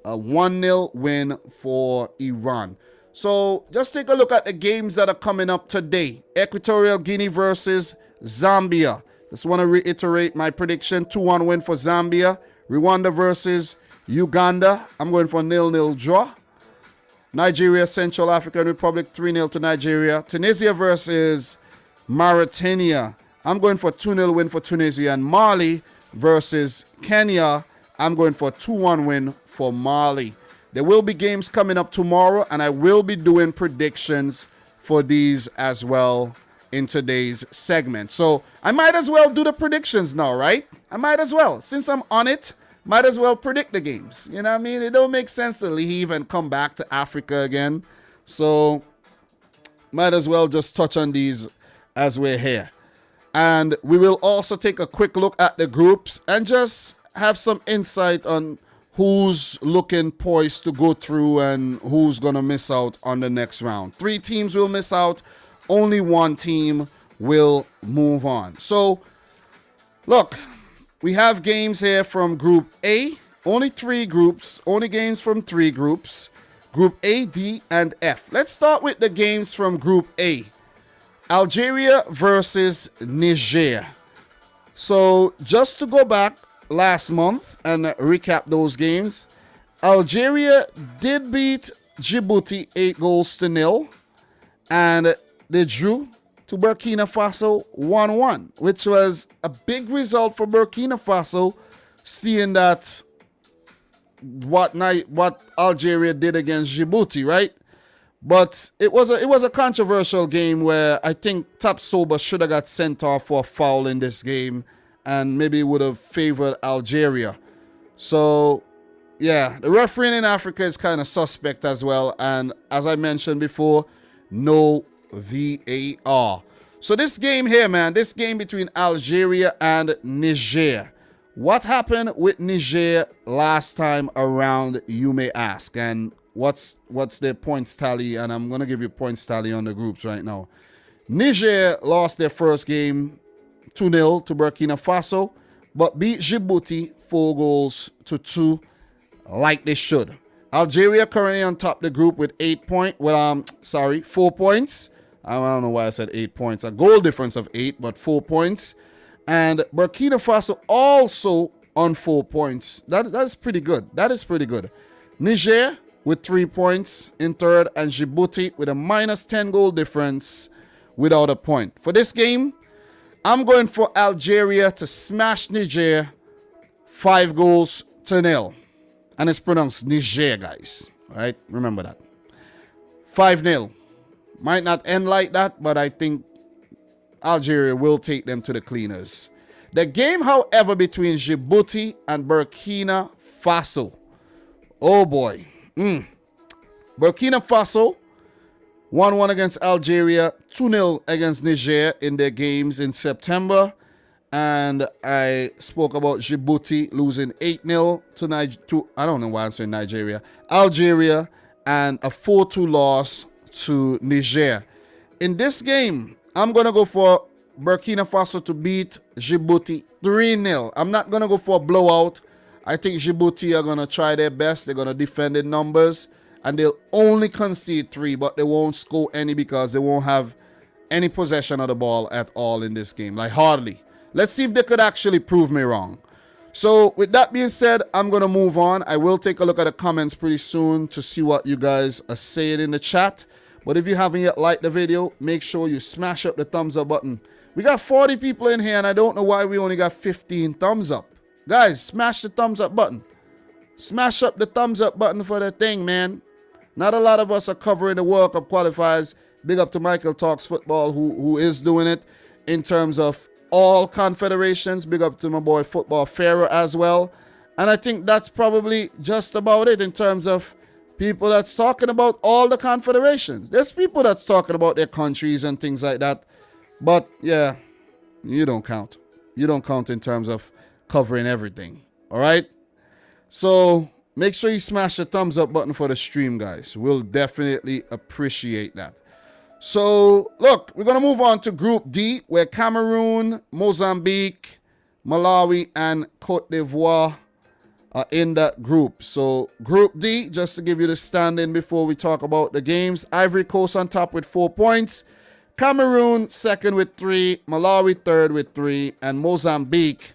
A 1-0 win for Iran. So just take a look at the games that are coming up today. Equatorial Guinea versus Zambia. Just want to reiterate my prediction. 2-1 win for Zambia. Rwanda versus Uganda. I'm going for 0-0 draw. Nigeria, Central African Republic, 3-0 to Nigeria. Tunisia versus Mauritania. I'm going for 2-0 win for Tunisia. And Mali versus Kenya. I'm going for 2-1 win for Mali. There will be games coming up tomorrow, and I will be doing predictions for these as well in today's segment. So I might as well do the predictions now, right? I might as well. Since I'm on it, might as well predict the games. You know what I mean? It don't make sense to leave and come back to Africa again. So might as well just touch on these as we're here. And we will also take a quick look at the groups and just have some insight on who's looking poised to go through and who's going to miss out on the next round. 3 teams will miss out. Only 1 team will move on. So, look, we have games here from Group A. Only 3 groups. Only games from 3 groups. Group A, D, and F. Let's start with the games from Group A. Algeria versus Niger. So, just to go back last month and recap those games, Algeria did beat Djibouti 8-0, and they drew to Burkina Faso 1-1, which was a big result for Burkina Faso, seeing that what Algeria did against Djibouti, right? But it was a controversial game where I think Tapsoba should have got sent off for a foul in this game, and maybe would have favored Algeria. So, yeah, the refereeing in Africa is kind of suspect as well. And as I mentioned before, no VAR. So this game here, man, this game between Algeria and Niger. What happened with Niger last time around, you may ask. And what's their points tally? And I'm going to give you points tally on the groups right now. Niger lost their first game 2-0 to Burkina Faso, but beat Djibouti 4-2 like they should. Algeria currently on top of the group with 4 points. I don't know why I said 8 points. A goal difference of 8, but 4 points. And Burkina Faso also on 4 points. That is pretty good. That is pretty good. Niger with 3 points in third, and Djibouti with a -10 goal difference without a point. For this game, I'm going for Algeria to smash Niger 5-0. And it's pronounced Niger, guys. All right? Remember that. 5-0. Might not end like that, but I think Algeria will take them to the cleaners. The game, however, between Djibouti and Burkina Faso. Oh, boy. Burkina Faso 1-1 against Algeria, 2-0 against Niger in their games in September. And I spoke about Djibouti losing 8-0 to I don't know why I'm saying Nigeria. Algeria, and a 4-2 loss to Niger. In this game, I'm going to go for Burkina Faso to beat Djibouti 3-0. I'm not going to go for a blowout. I think Djibouti are going to try their best. They're going to defend in numbers. And they'll only concede 3, but they won't score any because they won't have any possession of the ball at all in this game. Like, hardly. Let's see if they could actually prove me wrong. So, with that being said, I'm going to move on. I will take a look at the comments pretty soon to see what you guys are saying in the chat. But if you haven't yet liked the video, make sure you smash up the thumbs up button. We got 40 people in here, and I don't know why we only got 15 thumbs up. Guys, smash the thumbs up button. Smash up the thumbs up button for the thing, man. Not a lot of us are covering the World Cup qualifiers. Big up to Michael Talks Football, who is doing it in terms of all confederations. Big up to my boy Football Pharaoh as well. And I think that's probably just about it in terms of people that's talking about all the confederations. There's people that's talking about their countries and things like that. But yeah, you don't count. You don't count in terms of covering everything. All right? So make sure you smash the thumbs up button for the stream, guys. We'll definitely appreciate that. So, look, we're going to move on to Group D, where Cameroon, Mozambique, Malawi, and Cote d'Ivoire are in that group. So, Group D, just to give you the standing before we talk about the games, Ivory Coast on top with 4 points, Cameroon second with 3, Malawi third with 3, and Mozambique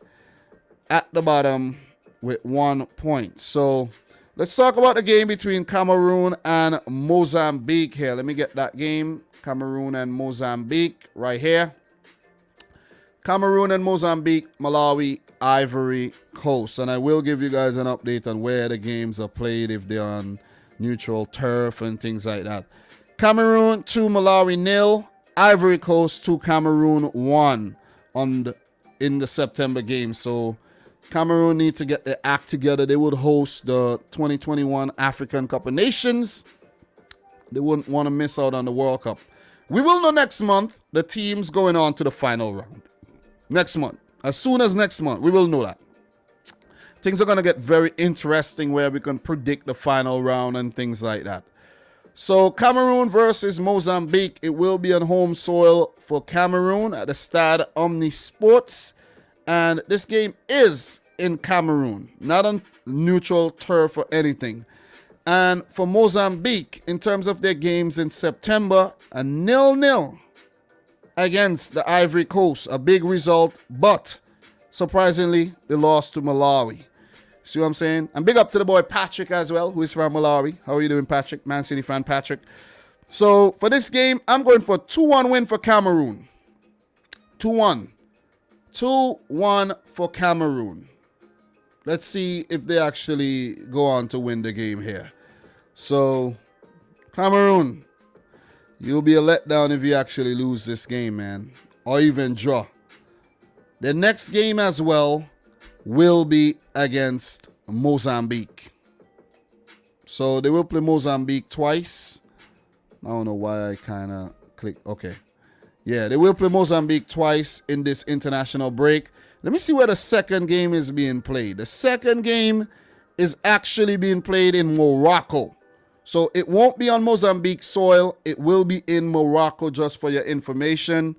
at the bottom with 1 point. So, let's talk about the game between Cameroon and Mozambique here. Let me get that game. Cameroon and Mozambique right here. Cameroon and Mozambique, Malawi, Ivory Coast. And I will give you guys an update on where the games are played, if they're on neutral turf and things like that. Cameroon 2, Malawi 0. Ivory Coast 2, Cameroon 1 in the September game. So Cameroon need to get their act together. They would host the 2021 African Cup of Nations. They wouldn't want to miss out on the World Cup. We will know next month the teams going on to the final round. Next month. As soon as next month, we will know that. Things are going to get very interesting where we can predict the final round and things like that. So Cameroon versus Mozambique. It will be on home soil for Cameroon at the Stade Omnisports. And this game is in Cameroon, not on neutral turf or anything. And for Mozambique, in terms of their games in September, a 0-0 against the Ivory Coast. A big result, but surprisingly, they lost to Malawi. See what I'm saying? And big up to the boy Patrick as well, who is from Malawi. How are you doing, Patrick? Man City fan Patrick. So for this game, I'm going for a 2-1 win for Cameroon. 2-1. 2-1 for Cameroon. Let's see if they actually go on to win the game here. So, Cameroon, you'll be a letdown if you actually lose this game, man. Or even draw. The next game as well will be against Mozambique. So, they will play Mozambique twice. I don't know why I kind of clicked. Okay. Yeah, they will play Mozambique twice in this international break. Let me see where the second game is being played. The second game is actually being played in Morocco. So it won't be on Mozambique soil. It will be in Morocco, just for your information.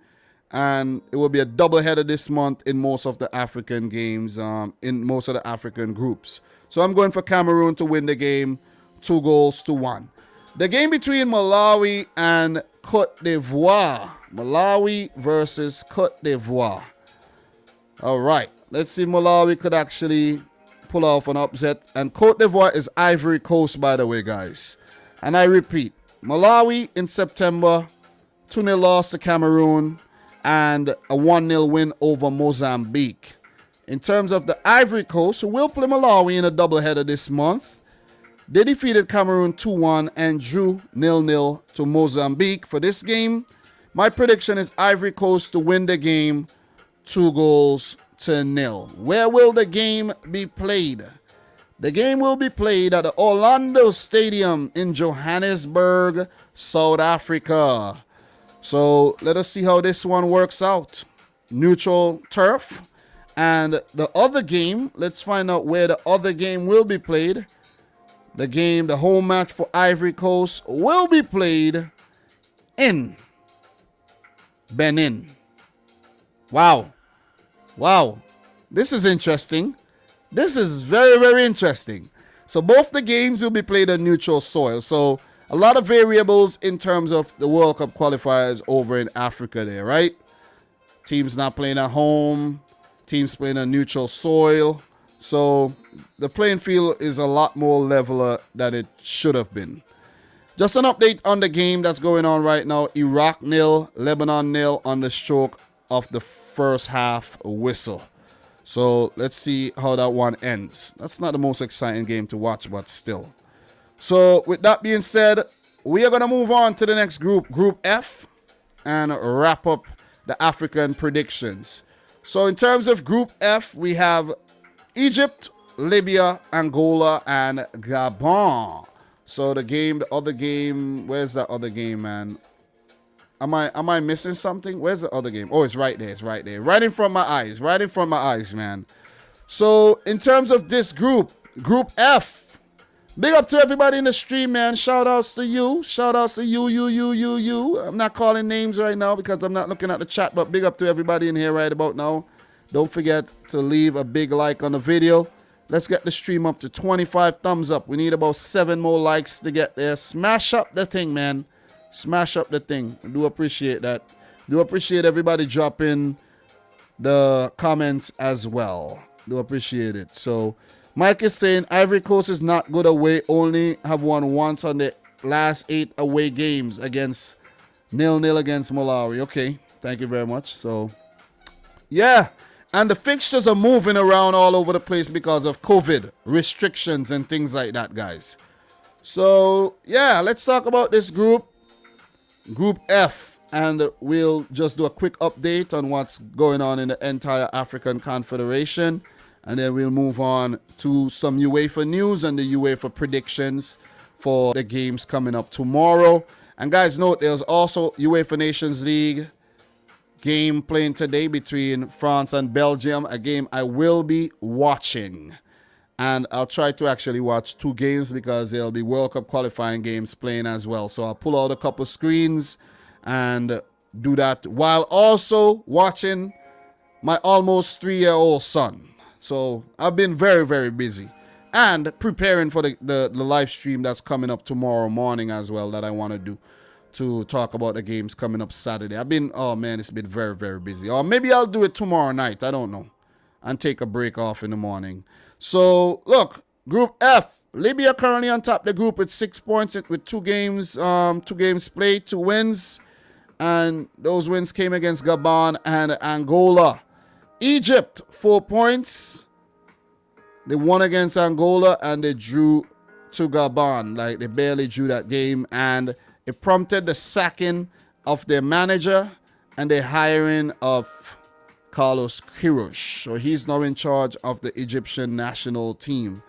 And it will be a doubleheader this month in most of the African games, in most of the African groups. So I'm going for Cameroon to win the game 2-1. The game between Malawi and Cote d'Ivoire. Malawi versus Cote d'Ivoire. All right. Let's see if Malawi could actually pull off an upset. And Cote d'Ivoire is Ivory Coast, by the way, guys. And I repeat, Malawi in September, 2-0 loss to Cameroon, and a 1-0 win over Mozambique. In terms of the Ivory Coast, who will play Malawi in a doubleheader this month, they defeated Cameroon 2-1 and drew 0-0 to Mozambique. For this game, my prediction is Ivory Coast to win the game 2-0. Where will the game be played? The game will be played at the Orlando Stadium in Johannesburg, South Africa. So let us see how this one works out. Neutral turf. And the other game, let's find out where the other game will be played. The home match for Ivory Coast will be played in Benin. Wow. This is interesting. This is very, very interesting. So both the games will be played on neutral soil. So a lot of variables in terms of the World Cup qualifiers over in Africa there, right? Teams not playing at home. Teams playing on neutral soil. So the playing field is a lot more leveler than it should have been. Just an update on the game that's going on right now. Iraq 0, Lebanon 0 on the stroke of the first half whistle. So let's see how that one ends. That's not the most exciting game to watch, but still. So with that being said, we are going to move on to the next group, Group F, and wrap up the African predictions. So in terms of Group F, we have Egypt, Libya, Angola, and Gabon. So the other game, where's that other game, man? Am I missing something? Where's the other game? Oh, it's right there. It's right there. Right in front of my eyes. Right in front of my eyes, man. So in terms of this group, Group F, big up to everybody in the stream, man. Shout outs to you. Shout outs to you. I'm not calling names right now because I'm not looking at the chat, but big up to everybody in here right about now. Don't forget to leave a big like on the video. Let's get the stream up to 25 thumbs up. We need about 7 more likes to get there. Smash up the thing, man. Smash up the thing. I do appreciate that. Do appreciate everybody dropping the comments as well. Do appreciate it. So Mike is saying Ivory Coast is not good away. Only have won once on the last 8 away games against 0-0 against Malawi. Okay. Thank you very much. So yeah. And the fixtures are moving around all over the place because of COVID restrictions and things like that, guys. So yeah, let's talk about this group. Group F. And we'll just do a quick update on what's going on in the entire African Confederation. And then we'll move on to some UEFA news and the UEFA predictions for the games coming up tomorrow. And guys, note there's also UEFA Nations League game playing today between France and Belgium. A game I will be watching. And I'll try to actually watch 2 games because there'll be World Cup qualifying games playing as well. So I'll pull out a couple screens and do that while also watching my almost 3-year-old son. So I've been very, very busy and preparing for the live stream that's coming up tomorrow morning as well that I want to do to talk about the games coming up Saturday. Oh man, it's been very, very busy. Or maybe I'll do it tomorrow night. I don't know. And take a break off in the morning. So look, Group F, Libya currently on top of the group with 6 points with 2 games played, 2 wins. And those wins came against Gabon and Angola. Egypt, 4 points. They won against Angola and they drew to Gabon. Like they barely drew that game. And it prompted the sacking of their manager and the hiring of Carlos Queiroz. So he's now in charge of the Egyptian national team.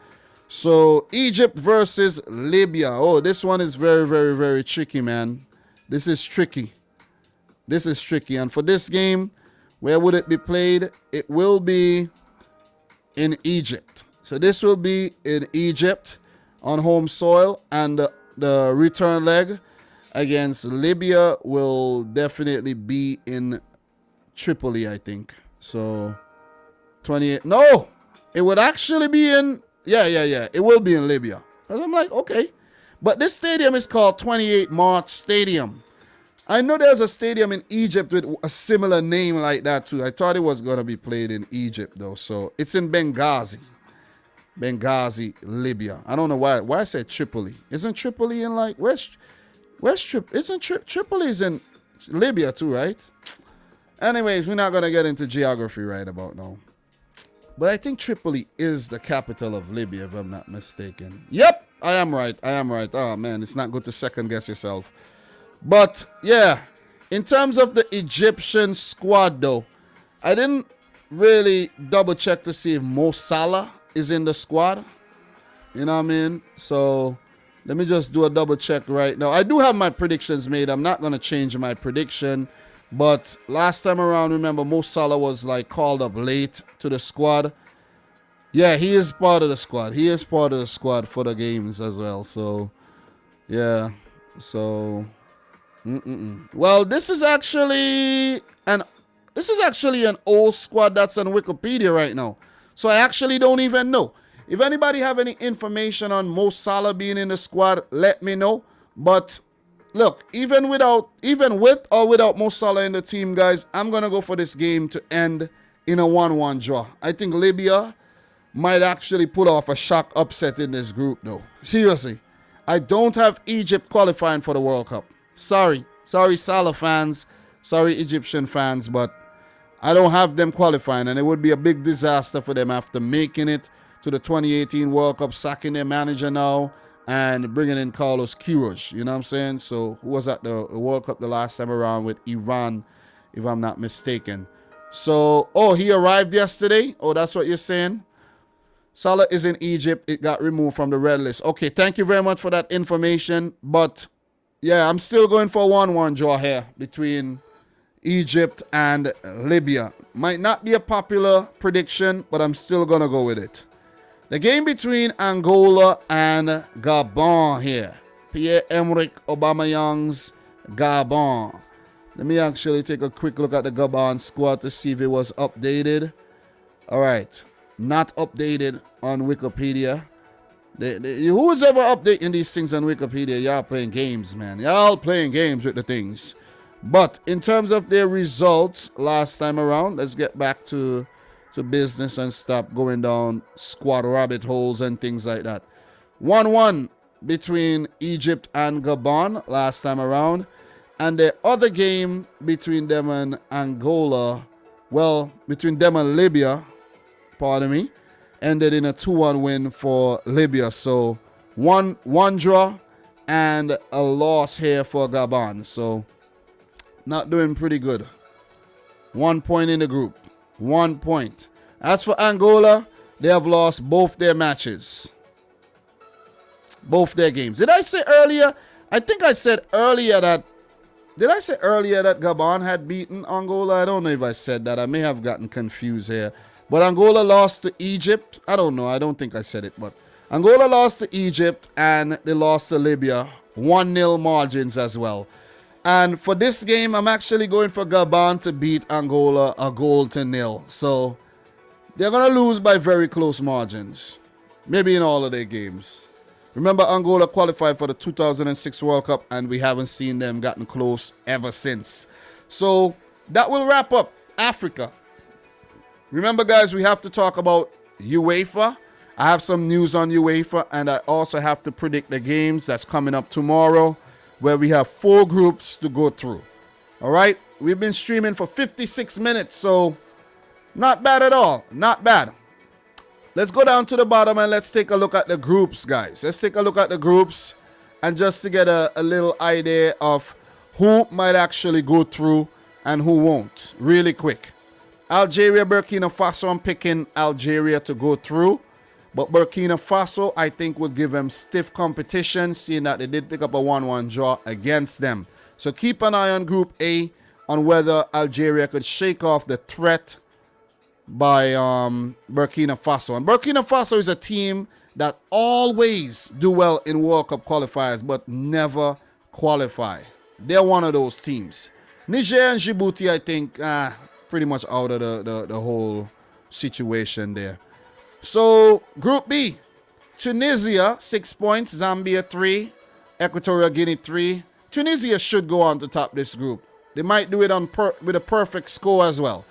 So Egypt versus Libya. Oh, this one is very, very, very tricky, man. This is tricky. This is tricky. And for this game, where would it be played? It will be in Egypt. So this will be in Egypt on home soil. And the return leg against Libya will definitely be in Tripoli, I think. So 28. No, it would actually be in. Yeah. It will be in Libya. Because I'm like, okay. But this stadium is called 28 March Stadium. I know there's a stadium in Egypt with a similar name like that too. I thought it was going to be played in Egypt though. So it's in Benghazi. Benghazi, Libya. I don't know why I said Tripoli. Isn't Tripoli in like Tripoli is in Libya too, right? Anyways, we're not going to get into geography right about now. But I think Tripoli is the capital of Libya, if I'm not mistaken. Yep, I am right. Oh, man, it's not good to second guess yourself. But, yeah, in terms of the Egyptian squad, though, I didn't really double check to see if Mo Salah is in the squad. You know what I mean? So let me just do a double check right now. I do have my predictions made. I'm not going to change my prediction. But last time around, remember, Mo Salah was like called up late to the squad. Yeah, he is part of the squad. He is part of the squad for the games as well. So, yeah. So, well, this is actually an old squad that's on Wikipedia right now. So I actually don't even know. If anybody have any information on Mo Salah being in the squad, let me know. But look, even with or without Mo Salah in the team, guys, I'm going to go for this game to end in a 1-1 draw. I think Libya might actually pull off a shock upset in this group, though. Seriously. I don't have Egypt qualifying for the World Cup. Sorry. Sorry, Salah fans. Sorry, Egyptian fans, but I don't have them qualifying, and it would be a big disaster for them after making it to the 2018 World Cup, sacking their manager now, and bringing in Carlos Queiroz, you know what I'm saying? So, who was at the World Cup the last time around with Iran, if I'm not mistaken. So, oh, he arrived yesterday? Oh, that's what you're saying? Salah is in Egypt. It got removed from the red list. Okay, thank you very much for that information. But, yeah, I'm still going for a 1-1 draw here between Egypt and Libya. Might not be a popular prediction, but I'm still going to go with it. The game between Angola and Gabon here. Pierre-Emerick Aubameyang's Gabon. Let me actually take a quick look at the Gabon squad to see if it was updated. All right. Not updated on Wikipedia. Who's ever updating these things on Wikipedia? Y'all playing games, man. Y'all playing games with the things. But in terms of their results last time around, let's get back to business and stop going down squad rabbit holes and things like that. 1-1 between Egypt and Gabon last time around. And the other game between them and Angola, well, between them and Libya, pardon me, ended in a 2-1 win for Libya. So one draw and a loss here for Gabon. So not doing pretty good. 1 point in the group. 1 point. As for Angola, they have lost both their matches. Both their games. Did I say earlier? I think I said earlier that. Did I say earlier that Gabon had beaten Angola? I don't know if I said that. I may have gotten confused here. But Angola lost to Egypt. I don't know. I don't think I said it. But Angola lost to Egypt and they lost to Libya. 1-0 margins as well. And for this game, I'm actually going for Gabon to beat Angola 1-0. So they're going to lose by very close margins. Maybe in all of their games. Remember, Angola qualified for the 2006 World Cup, and we haven't seen them gotten close ever since. So that will wrap up Africa. Remember, guys, we have to talk about UEFA. I have some news on UEFA, and I also have to predict the games that's coming up tomorrow, where we have 4 groups to go through. All right? We've been streaming for 56 minutes, so not bad at all. Not bad. Let's go down to the bottom and let's take a look at the groups, guys. Let's take a look at the groups and just to get a little idea of who might actually go through and who won't, really quick. Algeria, Burkina Faso, I'm picking Algeria to go through. But Burkina Faso, I think, will give them stiff competition, seeing that they did pick up a 1-1 draw against them. So keep an eye on Group A on whether Algeria could shake off the threat by Burkina Faso. And Burkina Faso is a team that always do well in World Cup qualifiers, but never qualify. They're one of those teams. Niger and Djibouti, I think, pretty much out of the whole situation there. So, Group B, Tunisia, 6 points, Zambia, 3, Equatorial Guinea, 3. Tunisia should go on to top this group. They might do it with a perfect score as well.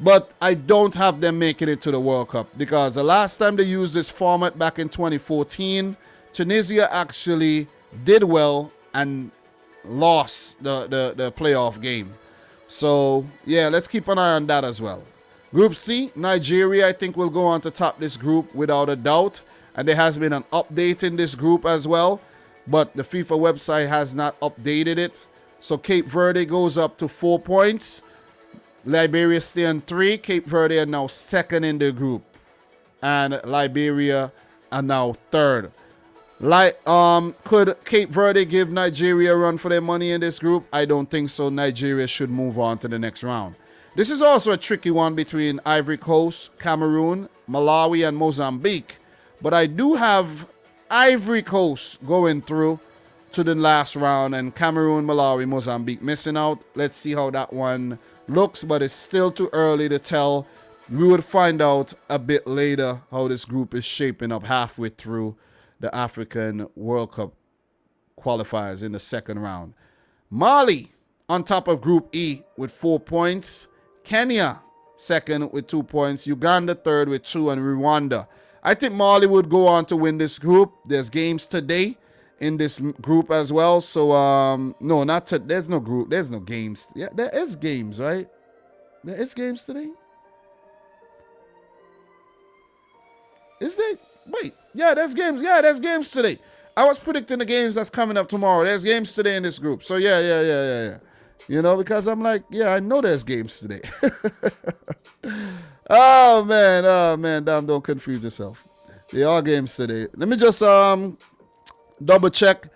But I don't have them making it to the World Cup because the last time they used this format back in 2014, Tunisia actually did well and lost the playoff game. So, yeah, let's keep an eye on that as well. Group C, Nigeria, I think, will go on to top this group without a doubt. And there has been an update in this group as well. But the FIFA website has not updated it. So Cape Verde goes up to 4 points. Liberia stay on 3. Cape Verde are now second in the group. And Liberia are now third. Could Cape Verde give Nigeria a run for their money in this group? I don't think so. Nigeria should move on to the next round. This is also a tricky one between Ivory Coast, Cameroon, Malawi, and Mozambique. But I do have Ivory Coast going through to the last round and Cameroon, Malawi, Mozambique missing out. Let's see how that one looks, but it's still too early to tell. We would find out a bit later how this group is shaping up halfway through the African World Cup qualifiers in the second round. Mali on top of Group E with 4 points. Kenya second with 2 points. Uganda third with 2, and Rwanda. I think Mali would go on to win this group. There's games today in this group as well. So, no, not today. There's no group. There's no games. Yeah, there is games, right? There is games today? Is there? Wait. Yeah, there's games. Yeah, there's games today. I was predicting the games that's coming up tomorrow. There's games today in this group. So, yeah. You know, because I'm like, yeah, I know there's games today. Oh man, damn, don't confuse yourself. They are games today. Let me just double check.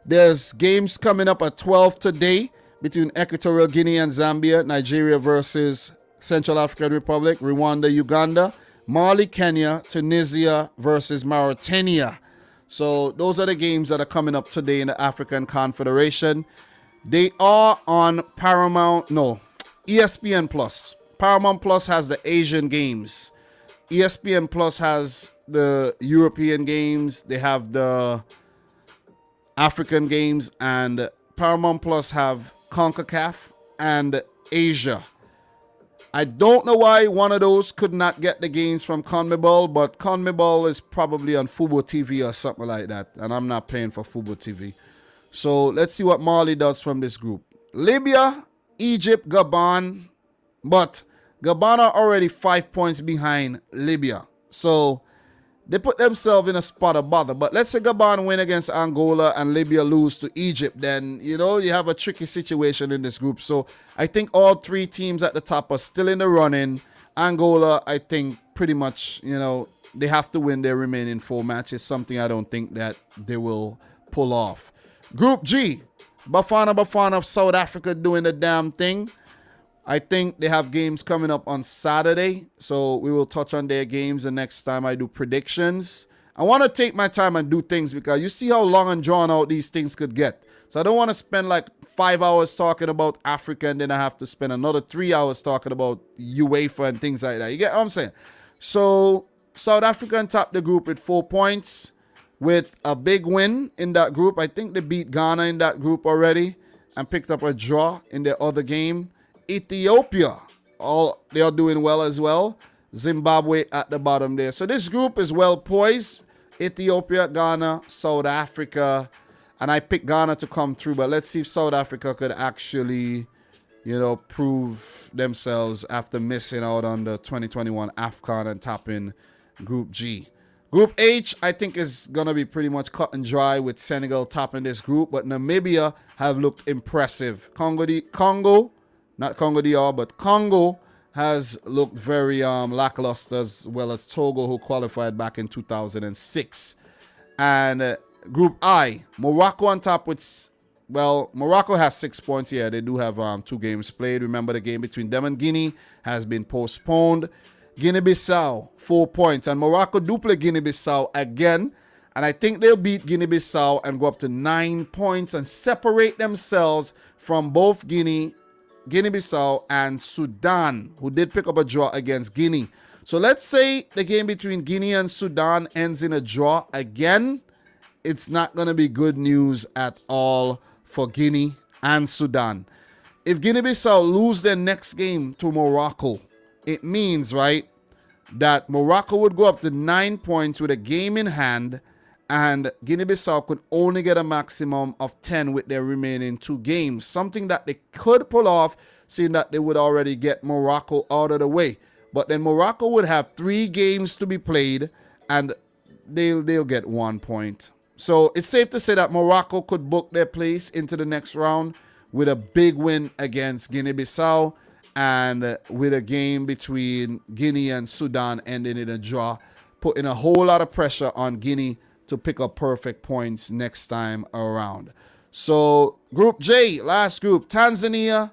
There's games coming up at 12 today between Equatorial Guinea and Zambia, Nigeria versus Central African Republic, Rwanda, Uganda, Mali, Kenya, Tunisia versus Mauritania. So those are the games that are coming up today in the African Confederation. They are on ESPN Plus. Paramount Plus has the Asian games. ESPN Plus has the European games. They have the African games, and Paramount Plus have CONCACAF and Asia. I don't know why one of those could not get the games from CONMEBOL, but CONMEBOL is probably on Fubo TV or something like that, and I'm not paying for Fubo TV. So let's see what Mali does from this group. Libya, Egypt, Gabon, but Gabon are already 5 points behind Libya. So they put themselves in a spot of bother. But let's say Gabon win against Angola and Libya lose to Egypt, then, you have a tricky situation in this group. So I think all three teams at the top are still in the running. Angola, I think pretty much, they have to win their remaining 4 matches, something I don't think that they will pull off. Group G, Bafana of South Africa doing the damn thing. I think they have games coming up on Saturday, so we will touch on their games the next time I do predictions. I want to take my time and do things because you see how long and drawn out these things could get. So I don't want to spend like 5 hours talking about Africa and then I have to spend another 3 hours talking about UEFA and things like that. You get what I'm saying? So South Africa topped the group with 4 points with a big win in that group. I think they beat Ghana in that group already and picked up a draw in their other game. Ethiopia, they are doing well as well. Zimbabwe at the bottom there. So this group is well poised. Ethiopia, Ghana, South Africa. And I picked Ghana to come through. But let's see if South Africa could actually, prove themselves after missing out on the 2021 AFCON and topping Group G. Group H, I think, is going to be pretty much cut and dry with Senegal topping this group. But Namibia have looked impressive. Congo has looked very lackluster, as well as Togo, who qualified back in 2006. And Group I, Morocco on top with, Morocco has 6 points. Yeah, they do have 2 games played. Remember, the game between them and Guinea has been postponed. Guinea-Bissau, 4 points. And Morocco do play Guinea-Bissau again. And I think they'll beat Guinea-Bissau and go up to 9 points and separate themselves from both Guinea-Bissau and Sudan, who did pick up a draw against Guinea. So let's say the game between Guinea and Sudan ends in a draw again. It's not going to be good news at all for Guinea and Sudan. If Guinea-Bissau lose their next game to Morocco, it means, right, that Morocco would go up to 9 points with a game in hand, and Guinea-Bissau could only get a maximum of 10 with their remaining 2 games. Something that they could pull off, seeing that they would already get Morocco out of the way. But then Morocco would have 3 games to be played, and they'll get 1 point. So it's safe to say that Morocco could book their place into the next round with a big win against Guinea-Bissau, and with a game between Guinea and Sudan ending in a draw, putting a whole lot of pressure on Guinea to pick up perfect points next time around. So Group J, last group, Tanzania,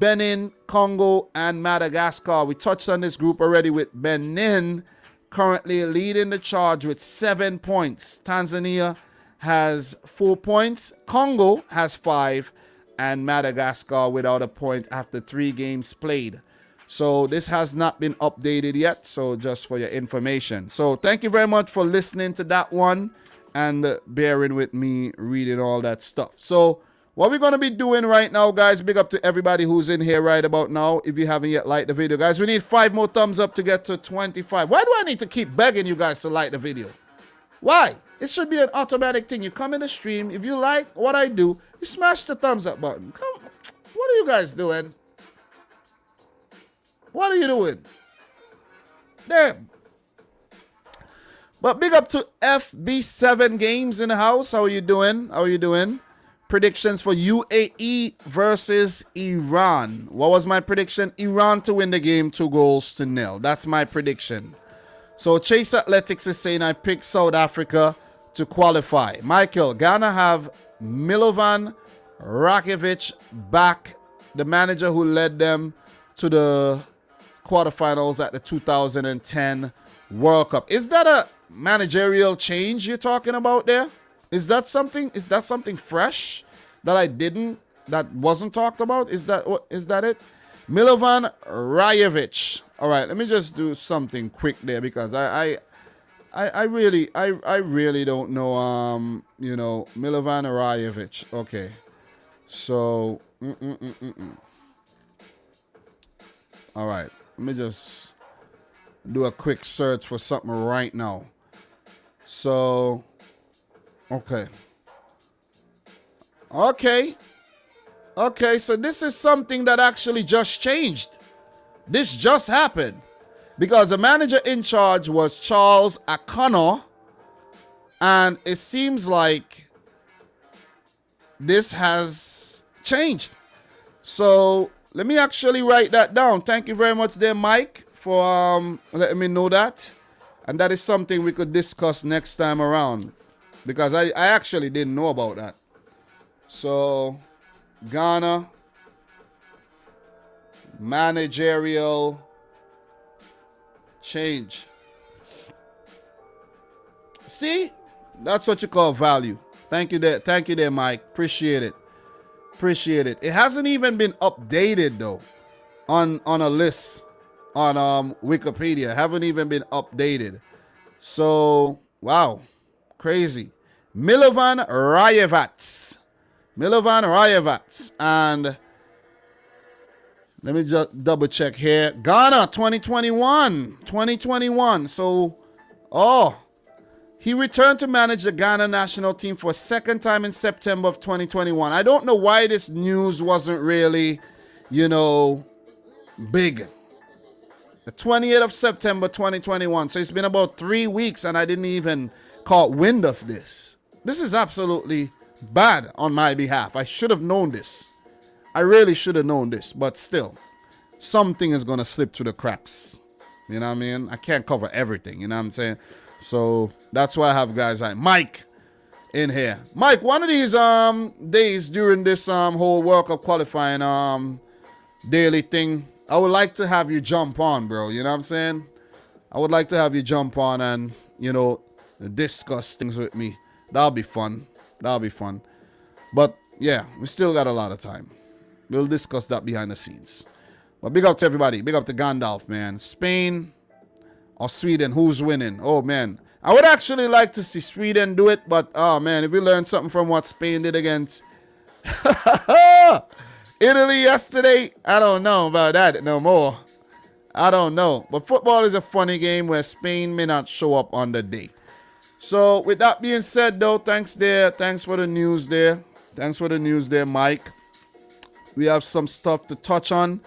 Benin, Congo, and Madagascar. We touched on this group already with Benin currently leading the charge with 7 points. Tanzania has 4 points. Congo has 5. And Madagascar without a point after 3 games played. So this has not been updated yet, so just for your information. So thank you very much for listening to that one and bearing with me reading all that stuff. So what we're going to be doing right now, guys, big up to everybody who's in here right about now. If you haven't yet liked the video, guys, we need 5 more thumbs up to get to 25. Why do I need to keep begging you guys to like the video? Why? It should be an automatic thing. You come in the stream, if you like what I do, you smash the thumbs up button. Come, what are you guys doing? What are you doing? Damn. But big up to FB7 Games in the house. How are you doing? How are you doing? predictions for UAE versus Iran. What was my prediction? Iran to win the game 2-0. That's my prediction. So Chase Athletics is saying I picked South Africa to qualify. Michael, Ghana have Milovan Rakovic back, the manager who led them to the quarterfinals at the 2010 World Cup. Is that a managerial change you're talking about there? Is that something fresh that wasn't talked about? Is that it? Milovan Rakovic. All right, let me just do something quick there because I really don't know Milovan Rakovic. Okay. So all right, let me just do a quick search for something right now. So okay, so this is something that actually just changed. This just happened because the manager in charge was Charles Akano, and it seems like this has changed. So let me actually write that down. Thank you very much there, Mike, for letting me know that. And that is something we could discuss next time around, because I actually didn't know about that. So Ghana managerial change. See, that's what you call value. Thank you there, Mike. Appreciate it. It hasn't even been updated though on a list on Wikipedia. Haven't even been updated. So wow, crazy. Milovan Rakovic, and let me just double check here. Ghana 2021. So he returned to manage the Ghana national team for a second time in September of 2021. I don't know why this news wasn't really, big. The 20th of September 2021. So it's been about 3 weeks and I didn't even caught wind of this. This is absolutely bad on my behalf. I should have known this. I really should have known this, but still, something is going to slip through the cracks. You know what I mean? I can't cover everything, you know what I'm saying? So that's why I have guys like Mike in here. Mike, one of these days during this whole World Cup qualifying daily thing, I would like to have you jump on, bro. You know what I'm saying? I would like to have you jump on and, discuss things with me. That'll be fun. But yeah, we still got a lot of time. We'll discuss that behind the scenes. But big up to everybody. Big up to Gandalf, man. Spain or Sweden, who's winning? Oh, man. I would actually like to see Sweden do it, but, oh, man, if we learn something from what Spain did against Italy yesterday, I don't know about that no more. I don't know. But football is a funny game where Spain may not show up on the day. So, with that being said, though, thanks for the news there. Thanks for the news there, Mike. We have some stuff to touch on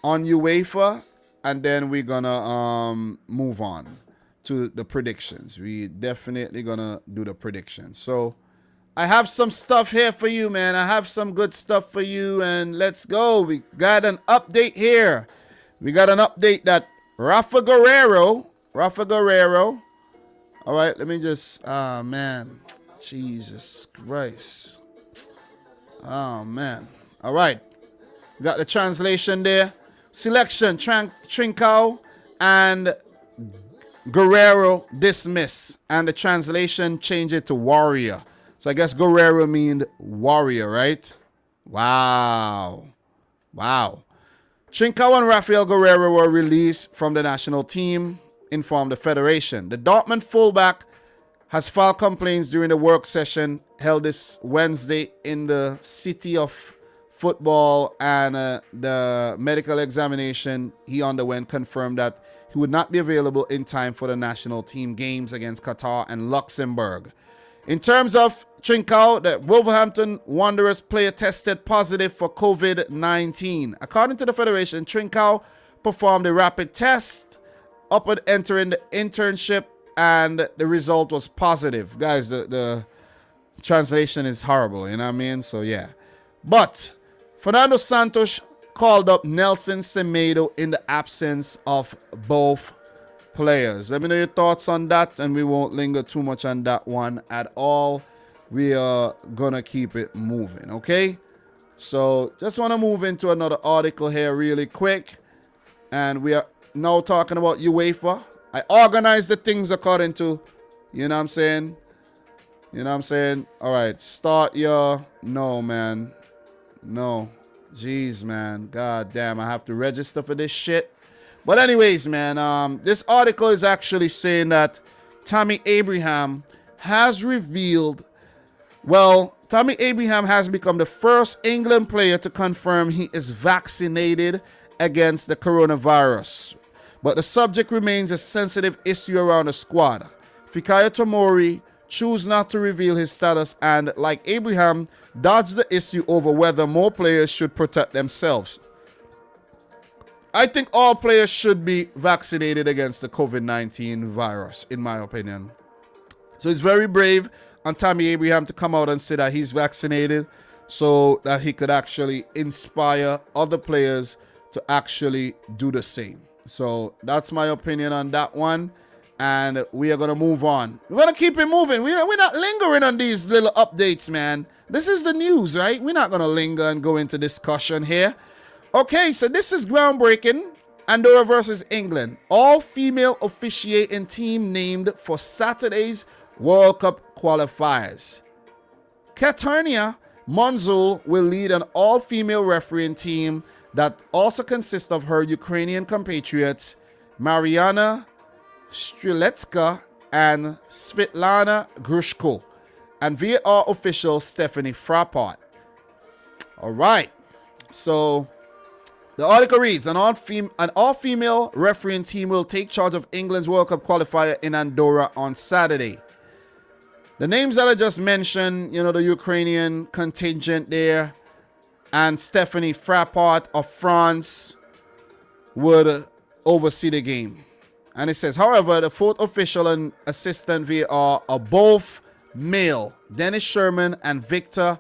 UEFA, and then we're gonna move on to the predictions. We definitely gonna do the predictions. So I have some stuff here for you, man. I have some good stuff for you, and let's go. We got an update here. We got an update that Rafa Guerrero. All right, let me just, man, Jesus Christ. Oh, man. All right. Got the translation there. Selection, Trincao and Guerrero dismiss. And the translation change it to warrior. So I guess Guerrero means warrior, right? Wow. Trincao and Rafael Guerrero were released from the national team, informed the federation. The Dortmund fullback has filed complaints during the work session held this Wednesday in the City of Football, and the medical examination he underwent confirmed that he would not be available in time for the national team games against Qatar and Luxembourg. In terms of Trincao, the Wolverhampton Wanderers player tested positive for COVID-19. According to the federation, Trincao performed a rapid test upon entering the internship, and the result was positive. Guys, the translation is horrible, you know what I mean? So, yeah. But Fernando Santos called up Nelson Semedo in the absence of both players. Let me know your thoughts on that, and we won't linger too much on that one at all. We are going to keep it moving, okay? So, just want to move into another article here really quick. And we are now talking about UEFA. I organized the things according to, you know what I'm saying? You know what I'm saying? All right, start your... No, man. No. Jeez, man. God damn, I have to register for this shit. But anyways, man, this article is actually saying that Tammy Abraham has revealed... Well, Tammy Abraham has become the first England player to confirm he is vaccinated against the coronavirus. But the subject remains a sensitive issue around the squad. Fikayo Tomori chose not to reveal his status and, like Abraham, dodged the issue over whether more players should protect themselves. I think all players should be vaccinated against the COVID-19 virus, in my opinion. So it's very brave on Tammy Abraham to come out and say that he's vaccinated so that he could actually inspire other players to actually do the same. So that's my opinion on that one. And we are going to move on. We're going to keep it moving. We're not lingering on these little updates, man. This is the news, right? We're not going to linger and go into discussion here. Okay, so this is groundbreaking. Andorra versus England. All-female officiating team named for Saturday's World Cup qualifiers. Katarnia Monzul will lead an all-female refereeing team that also consists of her Ukrainian compatriots Mariana Striletska and Svetlana Grushko, and VAR official Stephanie Frappart. All right, so the article reads, an all-female refereeing team will take charge of England's World Cup qualifier in Andorra on Saturday. The names that I just mentioned, you know, the Ukrainian contingent there, and Stephanie Frappart of France would oversee the game. And it says, however, the fourth official and assistant VAR are both male, Dennis Sherman and Victor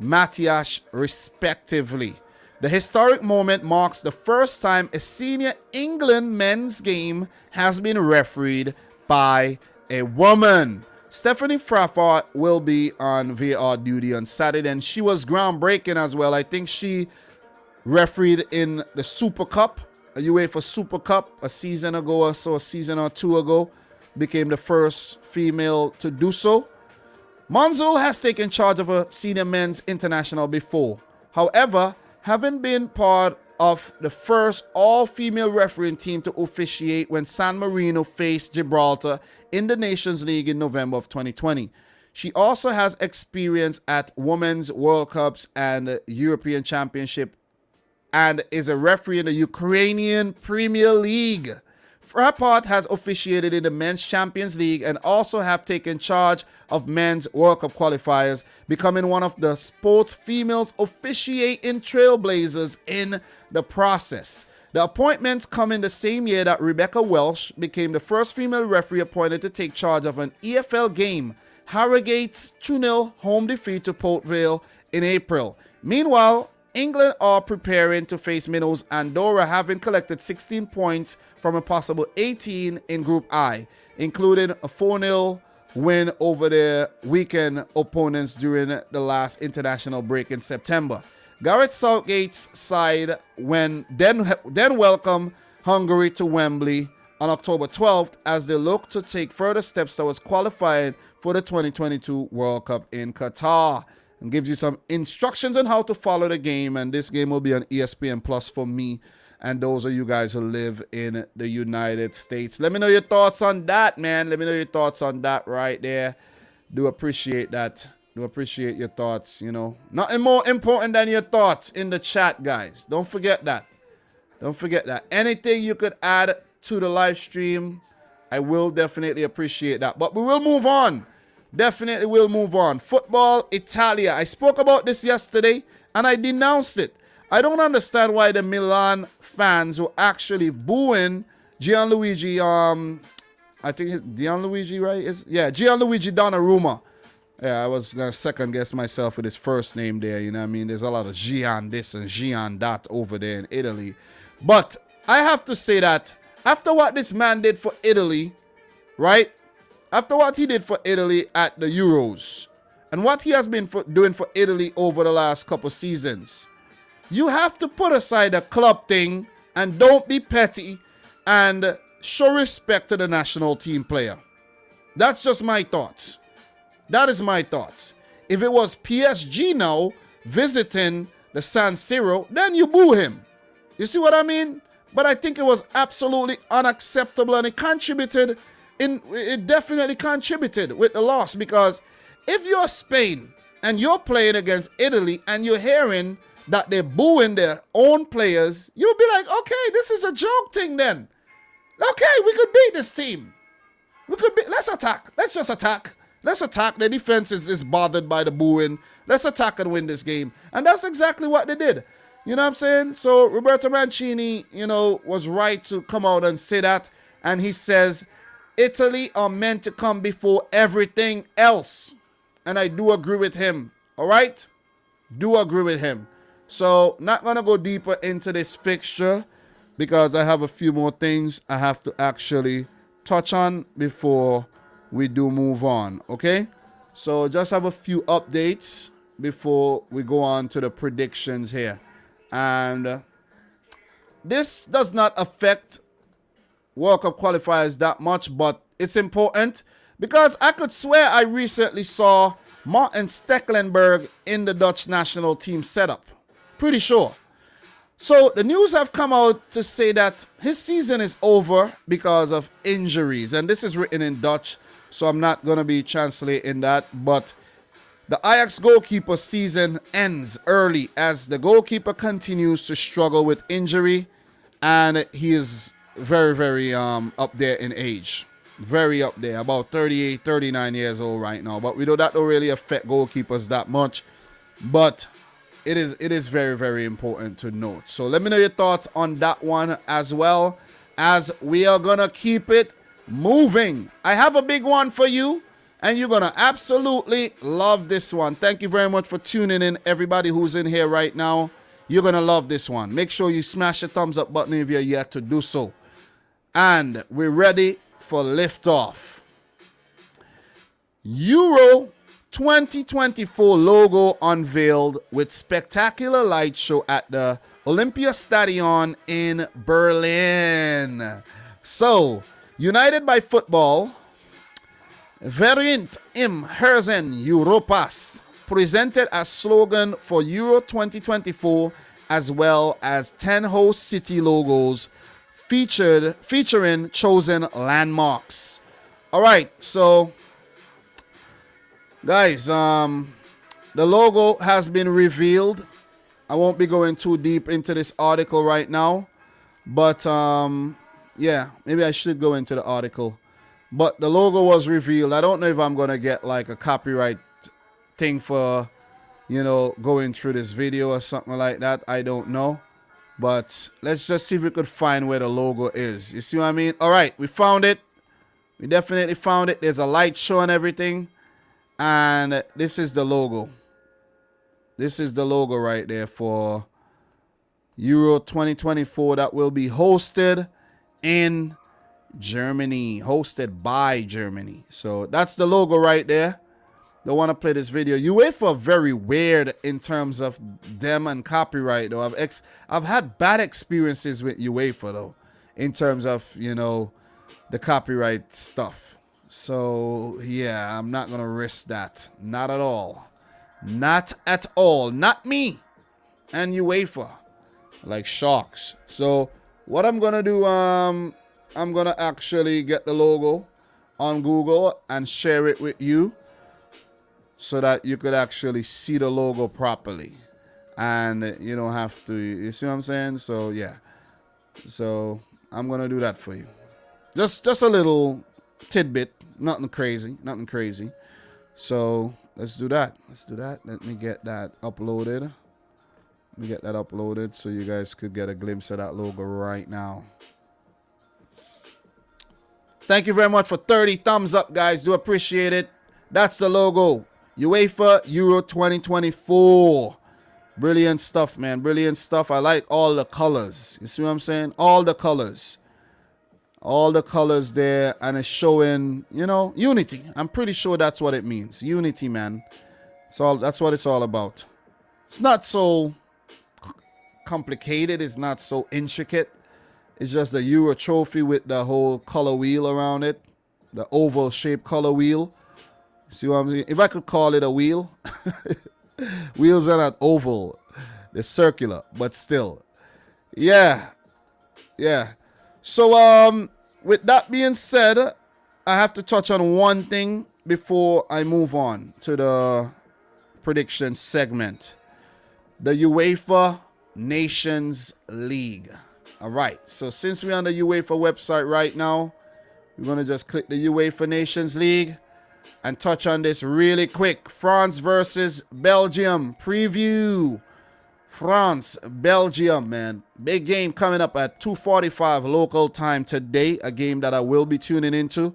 Matiash, respectively. The historic moment marks the first time a senior England men's game has been refereed by a woman. Stephanie Frappart will be on VAR duty on Saturday, and she was groundbreaking as well. I think she refereed in the Super Cup, a UEFA Super Cup, a season ago or so, a season or two ago, became the first female to do so. Monzul has taken charge of a senior men's international before. However, having been part of the first all-female refereeing team to officiate when San Marino faced Gibraltar in the Nations League in November of 2020. She also has experience at Women's World Cups and European Championship and is a referee in the Ukrainian Premier League. Frappart has officiated in the Men's Champions League and also have taken charge of Men's World Cup qualifiers, becoming one of the sport's females officiating trailblazers in the process. The appointments come in the same year that Rebecca Welsh became the first female referee appointed to take charge of an EFL game, Harrogate's 2-0 home defeat to Port Vale in April. Meanwhile, England are preparing to face Minnows Andorra, having collected 16 points from a possible 18 in Group I, including a 4-0 win over their weekend opponents during the last international break in September. Gareth Southgate's side then welcomed Hungary to Wembley on October 12th as they look to take further steps towards qualifying for the 2022 World Cup in Qatar. And gives you some instructions on how to follow the game, and this game will be on ESPN Plus for me and those of you guys who live in the United States. Let me know your thoughts on that, man. Let me know your thoughts on that right there. Do appreciate that. Do appreciate your thoughts, you know. Nothing more important than your thoughts in the chat, guys. Don't forget that. Don't forget that. Anything you could add to the live stream, I will definitely appreciate that. But we will move on. Definitely will move on. Football Italia. I spoke about this yesterday and I denounced it. I don't understand why the Milan fans were actually booing Gianluigi, I think Gianluigi, right? Gianluigi Donnarumma Yeah, I was gonna second guess myself with his first name there. You know what I mean? There's a lot of Gian this and Gian that over there in Italy. But I have to say that after what this man did for Italy, right? After what he did for Italy at the Euros and what he has been doing for Italy over the last couple seasons, you have to put aside the club thing and don't be petty and show respect to the national team player. That's just my thoughts. That is my thoughts. If it was PSG now visiting the San Siro, then you boo him. You see what I mean? But I think it was absolutely unacceptable, and it definitely contributed with the loss, because if you're Spain and you're playing against Italy and you're hearing that they're booing their own players, you'll be like, okay, this is a joke thing then. Okay, we could beat this team. Let's attack. Let's just attack. Let's attack. The defense is bothered by the booing. Let's attack and win this game. And that's exactly what they did. You know what I'm saying? So Roberto Mancini, was right to come out and say that. And he says, Italy are meant to come before everything else. And I do agree with him. All right? Do agree with him. So not going to go deeper into this fixture because I have a few more things I have to actually touch on before we do move on, okay? So just have a few updates before we go on to the predictions here. And this does not affect World Cup qualifiers that much, but it's important because I could swear I recently saw Martin Stekelenburg in the Dutch national team setup. Pretty sure. So the news have come out to say that his season is over because of injuries. And this is written in Dutch, so I'm not going to be translating that. But the Ajax goalkeeper season ends early as the goalkeeper continues to struggle with injury. And he is very, very up there in age. Very up there, about 38, 39 years old right now. But we know that don't really affect goalkeepers that much. But it is very, very important to note. So let me know your thoughts on that one as well, as we are going to keep it moving. I have a big one for you, and you're going to absolutely love this one. Thank you very much for tuning in, everybody who's in here right now. You're going to love this one. Make sure you smash the thumbs up button if you're yet to do so. And we're ready for liftoff. Euro 2024 logo unveiled with spectacular light show at the Olympiastadion in Berlin. So, united by football, Vereint im Herzen Europas presented as slogan for Euro 2024, as well as 10 host city logos featuring chosen landmarks. All right, so guys, the logo has been revealed. I won't be going too deep into this article right now, but yeah, maybe I should go into the article. But the logo was revealed. I don't know if I'm gonna get like a copyright thing for, going through this video or something like that. I don't know, but let's just see if we could find where the logo is. You see what I mean? All right, we found it. We definitely found it. There's a light show and everything. And this is the logo. This is the logo right there for Euro 2024 that will be hosted in Germany. Hosted by Germany. So that's the logo right there. Don't want to play this video. UEFA are very weird in terms of them and copyright, though. I've had bad experiences with UEFA, though, in terms of, the copyright stuff. So, yeah, I'm not going to risk that. Not at all. Not at all. Not me. And UEFA. Like sharks. So, what I'm going to do, I'm going to actually get the logo on Google and share it with you so that you could actually see the logo properly. And you don't have to, you see what I'm saying? So, yeah. So, I'm going to do that for you. Just a little tidbit. Nothing crazy. Nothing crazy. So, let's do that. Let's do that. Let me get that uploaded. Let me get that uploaded so you guys could get a glimpse of that logo right now. Thank you very much for 30 thumbs up, guys. Do appreciate it. That's the logo. UEFA Euro 2024. Brilliant stuff, man. Brilliant stuff. I like all the colors. You see what I'm saying? All the colors. All the colors there. And it's showing, you know, unity. I'm pretty sure that's what it means. Unity, man. So that's what it's all about. It's not so complicated. It's not so intricate. It's just the Euro trophy with the whole color wheel around it. The oval shaped color wheel. See what I'm saying? If I could call it a wheel. Wheels are not oval. They're circular. But still. Yeah. Yeah. So with that being said, I have to touch on one thing before I move on to the prediction segment. The UEFA Nations League. All right. So since we're on the UEFA website right now, we're going to just click the UEFA Nations League and touch on this really quick. France versus Belgium preview. France, Belgium, man. Big game coming up at 2:45 local time today. A game that I will be tuning into.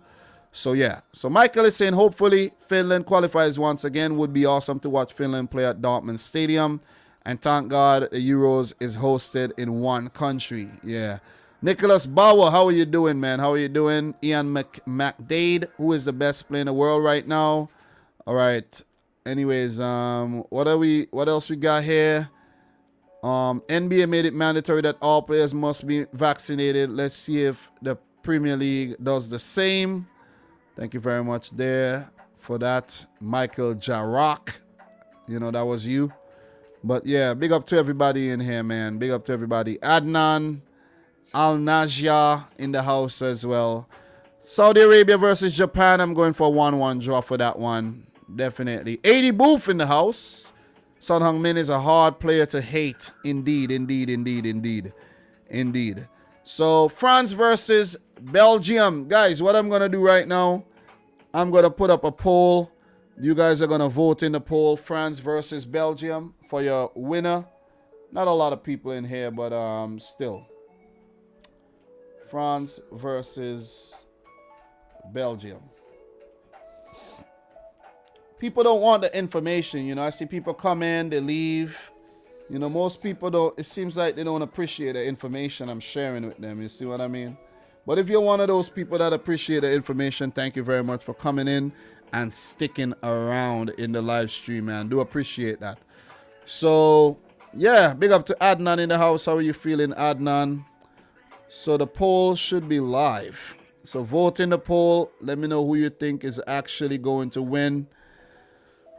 So, yeah. So, Michael is saying hopefully Finland qualifies once again. Would be awesome to watch Finland play at Dortmund Stadium. And thank God the Euros is hosted in one country. Yeah. Nicholas Bauer, how are you doing, man? How are you doing? Ian McDade, who is the best player in the world right now? All right. Anyways, what else we got here? NBA made it mandatory that all players must be vaccinated. Let's see if the Premier League does the same. Thank you very much there for that. Michael Jarrah. You know, that was you. But yeah, big up to everybody in here, man. Big up to everybody. Adnan Al-Najia in the house as well. Saudi Arabia versus Japan. I'm going for a 1-1 draw for that one. Definitely. 80 Booth in the house. Son Heung-min is a hard player to hate. Indeed, indeed, indeed, indeed. Indeed. So, France versus Belgium. Guys, what I'm going to do right now, I'm going to put up a poll. You guys are going to vote in the poll. France versus Belgium for your winner. Not a lot of people in here, but still. France versus Belgium. People don't want the information, you know. I see people come in, they leave. You know, most people don't, it seems like they don't appreciate the information I'm sharing with them. You see what I mean? But if you're one of those people that appreciate the information, thank you very much for coming in and sticking around in the live stream, man. Do appreciate that. So, yeah, big up to Adnan in the house. How are you feeling, Adnan? So the poll should be live. So vote in the poll. Let me know who you think is actually going to win.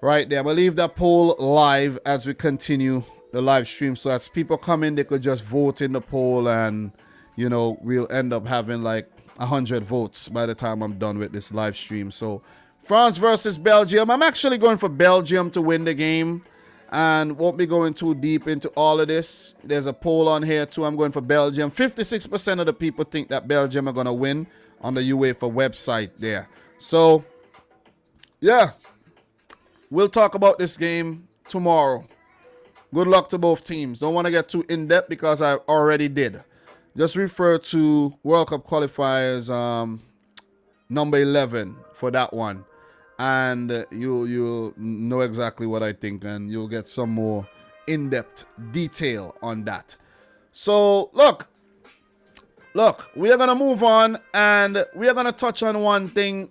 Right there. I'm going to leave that poll live as we continue the live stream. So as people come in, they could just vote in the poll and, you know, we'll end up having like 100 votes by the time I'm done with this live stream. So France versus Belgium. I'm actually going for Belgium to win the game and won't be going too deep into all of this. There's a poll on here too. I'm going for Belgium. 56% of the people think that Belgium are going to win on the UEFA website there. So, yeah. We'll talk about this game tomorrow. Good luck to both teams. Don't want to get too in-depth because I already did. Just refer to World Cup Qualifiers number 11 for that one. And you'll know exactly what I think. And you'll get some more in-depth detail on that. So, look. We are going to move on. And we are going to touch on one thing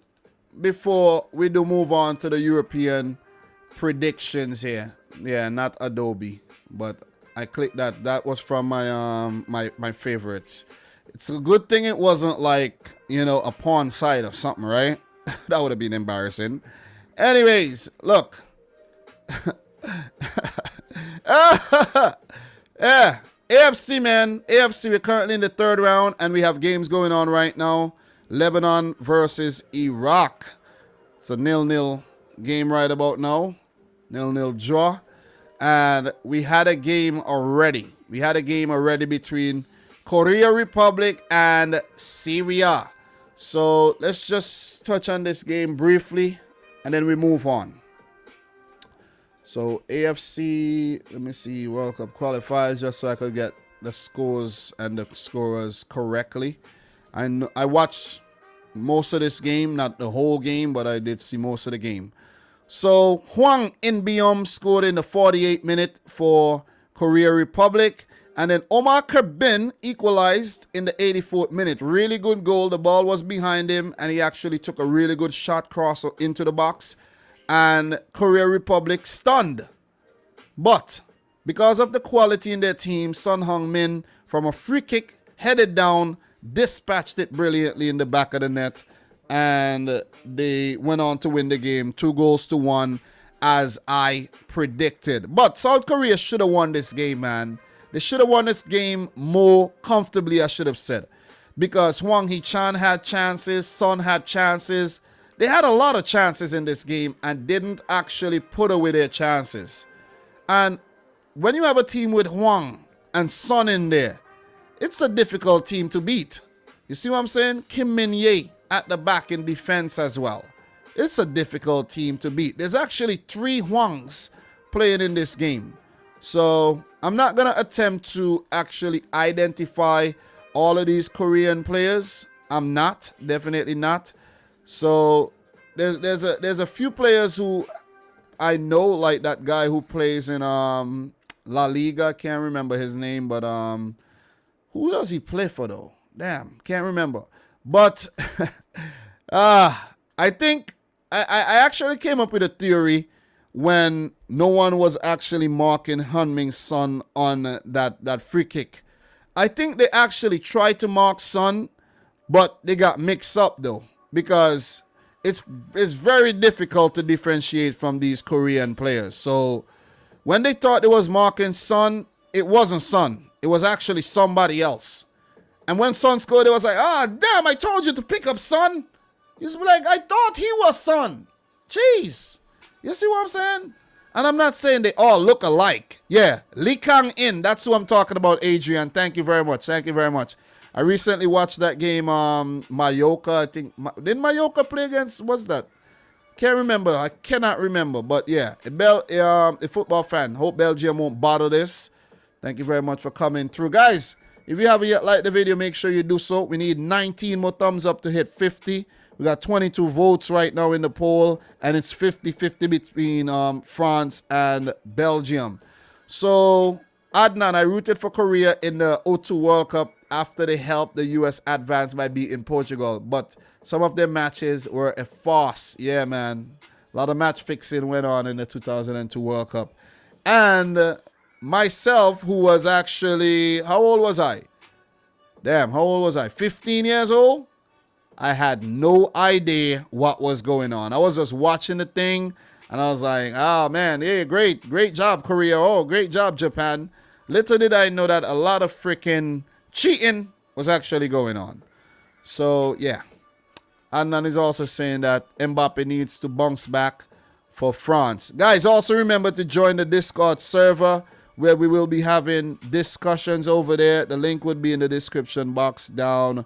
before we do move on to the European predictions here. Yeah, not Adobe, but I clicked that. That was from my my favorites. It's a good thing it wasn't like, you know, a porn site or something, right? That would have been embarrassing. Anyways, look. Yeah, AFC, man. AFC, we're currently in the third round and we have games going on right now. Lebanon versus Iraq. It's a 0-0 game right about now. 0-0 draw. And we had a game already. We had a game already between Korea Republic and Syria. So let's just touch on this game briefly and then we move on. So AFC, let me see, World Cup qualifiers just so I could get the scores and the scorers correctly. I watched most of this game, not the whole game, but I did see most of the game. So Hwang In-beom scored in the 48th minute for Korea Republic. And then Omar Kerbin equalized in the 84th minute. Really good goal. The ball was behind him, and he actually took a really good shot cross into the box. And Korea Republic stunned. But because of the quality in their team, Son Heung-min from a free kick headed down, dispatched it brilliantly in the back of the net. And they went on to win the game 2-1, as I predicted. But South Korea should have won this game, man. They should have won this game more comfortably, I should have said. Because Hwang Hee-chan had chances, Son had chances. They had a lot of chances in this game and didn't actually put away their chances. And when you have a team with Hwang and Son in there, it's a difficult team to beat. You see what I'm saying? Kim Min-jae at the back in defense as well. It's a difficult team to beat. There's actually 3 Hwangs playing in this game. So I'm not going to attempt to actually identify all of these Korean players. I'm not. Definitely not. So there's a few players who I know, like that guy who plays in La Liga. Can't remember his name, but who does he play for though? Damn, can't remember. But I think I actually came up with a theory when no one was actually marking Heung-min Son on that free kick. I think they actually tried to mark Son, but they got mixed up though, because it's very difficult to differentiate from these Korean players. So when they thought they was marking Son, it wasn't Son. It was actually somebody else. And when Son scored, it was like, damn, I told you to pick up Son. He's like, I thought he was Son. Jeez. You see what I'm saying? And I'm not saying they all look alike. Yeah, Lee Kang-in, that's who I'm talking about, Adrian. Thank you very much. Thank you very much. I recently watched that game, Mallorca, I think. Didn't Mallorca play against, what's that? Can't remember. I cannot remember. But yeah, a football fan. Hope Belgium won't bother this. Thank you very much for coming through. Guys, if you haven't yet liked the video, make sure you do so. We need 19 more thumbs up to hit 50. We got 22 votes right now in the poll, and it's 50-50 between France and Belgium. So, Adnan, I rooted for Korea in the 02 World Cup after they helped the U.S. advance by beating Portugal. But some of their matches were a farce. Yeah, man. A lot of match fixing went on in the 2002 World Cup. And myself, who was actually, how old was I? Damn, how old was I? 15 years old? I had no idea what was going on. I was just watching the thing, and I was like, oh, man, yeah, great job, Korea. Oh, great job, Japan. Little did I know that a lot of freaking cheating was actually going on. So, yeah. Adnan is also saying that Mbappe needs to bounce back for France. Guys, also remember to join the Discord server, where we will be having discussions over there. The link would be in the description box down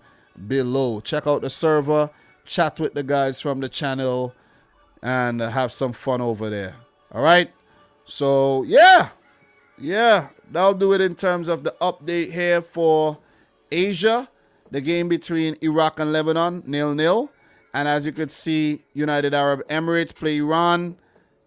below. Check out the server, chat with the guys from the channel, and have some fun over there. All right. So yeah, that'll do it in terms of the update here for Asia. The game between Iraq and Lebanon, 0-0. And as you could see, United Arab Emirates play Iran.